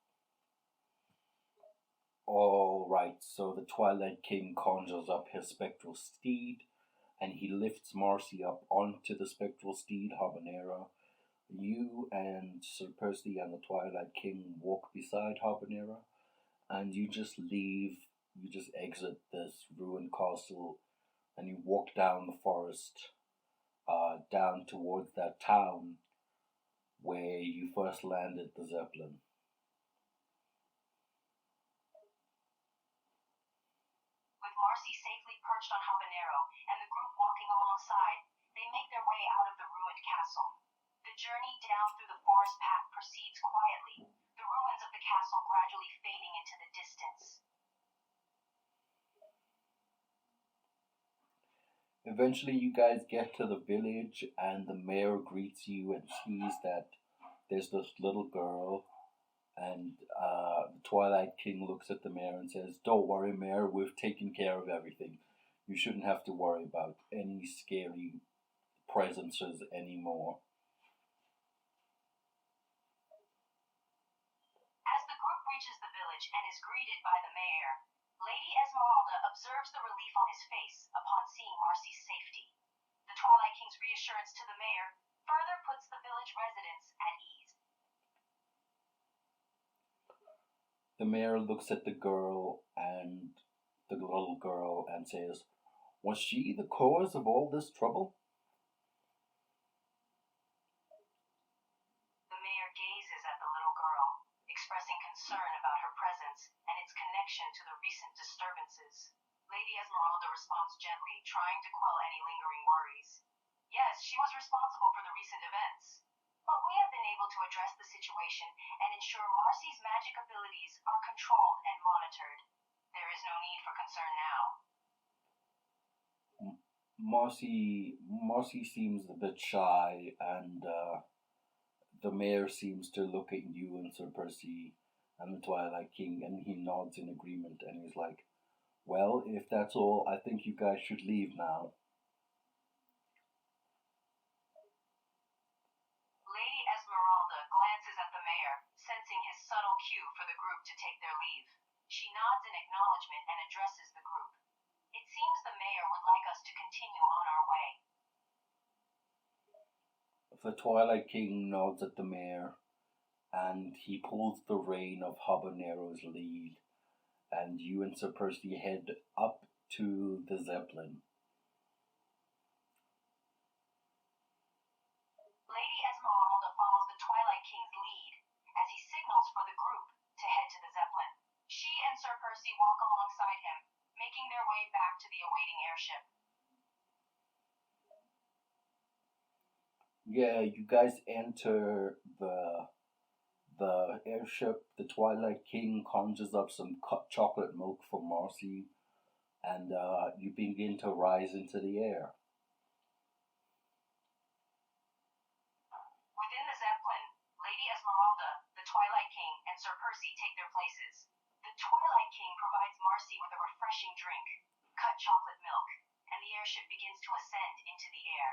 All right, so the Twilight King conjures up his spectral steed, and he lifts Marcy up onto the spectral steed, Habanera. You and Sir Percy and the Twilight King walk beside Habanera, and you just exit this ruined castle, and you walk down the forest, down towards that town where you first landed the Zeppelin. With Marcy safely perched on Habanero and the group walking alongside, they make their way out of the ruined castle. The journey down through the forest path proceeds quietly, the ruins of the castle gradually fading into the distance. Eventually, you guys get to the village, and the mayor greets you and sees that there's this little girl. And the Twilight King looks at the mayor and says, "Don't worry, mayor, we've taken care of everything. You shouldn't have to worry about any scary presences anymore." As the group reaches the village and is greeted by the mayor, Lady Esmeralda observes the relief on his face upon seeing Marcy's safety. The Twilight King's reassurance to the mayor further puts the village residents at ease. The mayor looks at the little girl and says, "Was she the cause of all this trouble?" The mayor gazes at the little girl, expressing concern about her presence and its connection to the recent disturbances. Lady Esmeralda responds gently, trying to quell any lingering worries. Yes, she was responsible for the recent events, but we have been able to address the situation and ensure Marcy's magic abilities are controlled and monitored. There is no need for concern now. Marcy seems a bit shy, and the mayor seems to look at you and Sir Percy and the Twilight King, and he nods in agreement, and he's like, "Well, if that's all, I think you guys should leave now." Lady Esmeralda glances at the mayor, sensing his subtle cue for the group to take their leave. She nods in acknowledgement and addresses the group. It seems the mayor would like us to continue on our way. The Twilight King nods at the mayor, and he pulls the rein of Habanero's lead, and you and Sir Percy head up to the Zeppelin. Lady Esmeralda follows the Twilight King's lead as he signals for the group to head to the Zeppelin. She and Sir Percy walk alongside him, making their way back to the awaiting airship. Yeah, you guys enter the airship. The Twilight King conjures up some chocolate milk for Marcy, and you begin to rise into the air. Within the Zeppelin, Lady Esmeralda, the Twilight King, and Sir Percy take their places. The Twilight King provides Marcy with a refreshing drink, cut chocolate milk, and the airship begins to ascend into the air.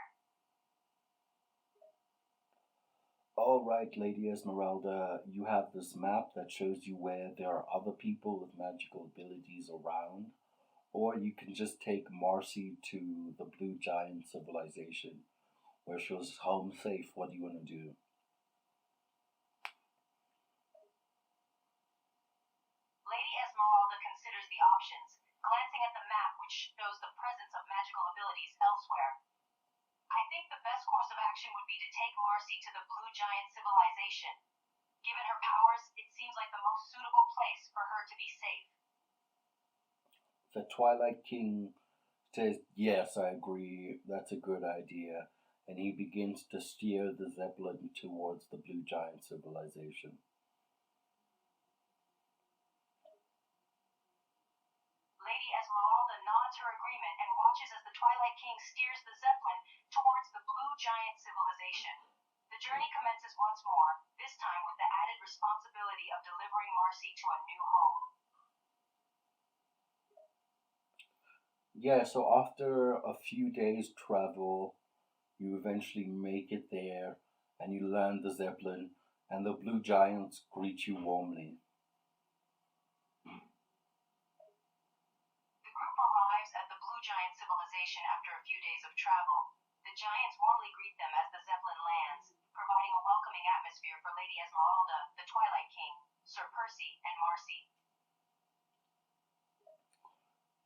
All right, Lady Esmeralda, you have this map that shows you where there are other people with magical abilities around, or you can just take Marcy to the Blue Giant civilization, where she's home safe. What do you want to do? Lady Esmeralda considers the options, glancing at the map which shows the presence of magical abilities elsewhere. I think the best course of action would be to take Marcy to the Blue Giant civilization. Given her powers, it seems like the most suitable place for her to be safe. The Twilight King says, yes, I agree, that's a good idea, and he begins to steer the Zeppelin towards the Blue Giant civilization. Lady Esmeralda nods her agreement and watches as the Twilight King steers the Zeppelin towards the Blue Giant civilization. The journey commences once more, this time with the added responsibility of delivering Marcy to a new home. Yeah, so after a few days' travel, you eventually make it there, and you land the Zeppelin, and the Blue Giants greet you warmly. The group arrives at the Blue Giant civilization after a few days of travel. The Giants warmly greet them as the Zeppelin lands, providing a welcoming atmosphere for Lady Esmeralda, the Twilight King, Sir Percy, and Marcy.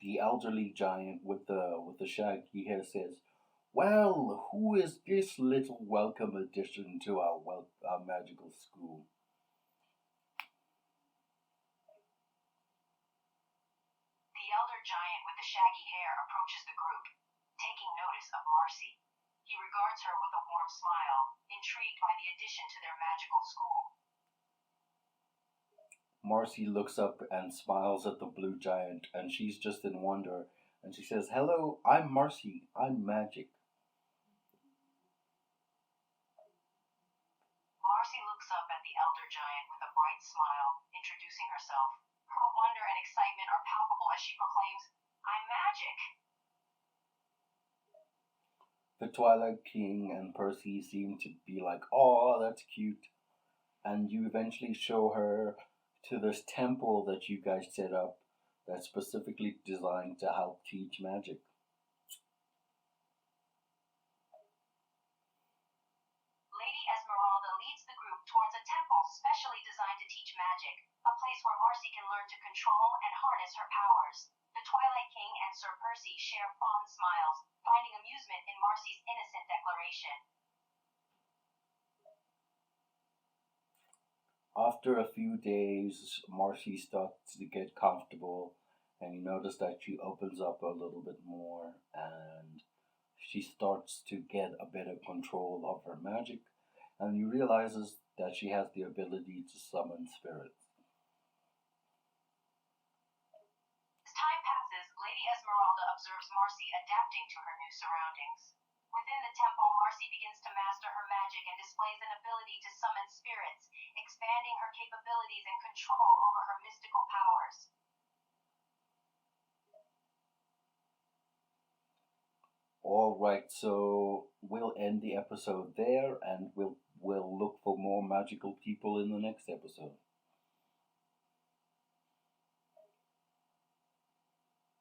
The elderly giant with the shaggy hair says, "Well, who is this little welcome addition to our magical school?" The elder giant with the shaggy hair approaches the group, taking notice of Marcy. He regards her with a warm smile, intrigued by the addition to their magical school. Marcy looks up and smiles at the blue giant, and she's just in wonder. And she says, "Hello, I'm Marcy. I'm magic." Marcy looks up at the elder giant with a bright smile, introducing herself. Her wonder and excitement are palpable as she proclaims, "I'm magic." The Twilight King and Percy seem to be like, "Oh, that's cute." And you eventually show her to this temple that you guys set up that's specifically designed to help teach magic. Lady Esmeralda leads the group towards a temple specially designed to teach magic, a place where Marcy can learn to control and harness her powers. The Twilight King and Sir Percy share fond smiles, finding amusement in Marcy's innocent declaration. After a few days, Marcy starts to get comfortable, and you notice that she opens up a little bit more, and she starts to get a bit of control of her magic, and you realizes that she has the ability to summon spirits. As time passes, Lady Esmeralda observes Marcy adapting to her new surroundings. Within the temple, Marcy begins to master her magic and displays an ability to summon spirits, expanding her capabilities and control over her mystical powers. All right, so we'll end the episode there, and we'll look for more magical people in the next episode.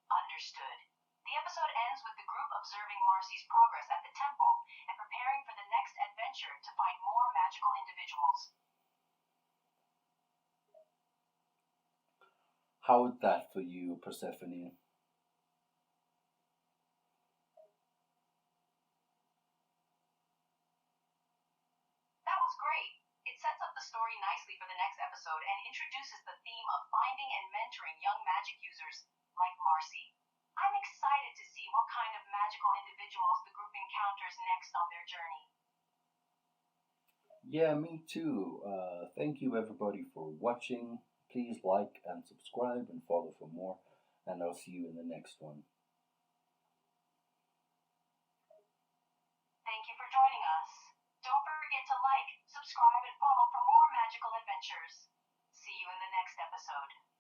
Understood. The episode ends with the group observing Marcy's progress at the temple and preparing for the next adventure to find more magical individuals. How is that for you, Persephone? That was great. It sets up the story nicely for the next episode and introduces the theme of finding and mentoring young magic users like Marcy. I'm excited to see what kind of magical individuals the group encounters next on their journey. Yeah, me too. Thank you everybody for watching. Please like and subscribe and follow for more. and I'll see you in the next one. Thank you for joining us. Don't forget to like, subscribe, and follow for more magical adventures. See you in the next episode.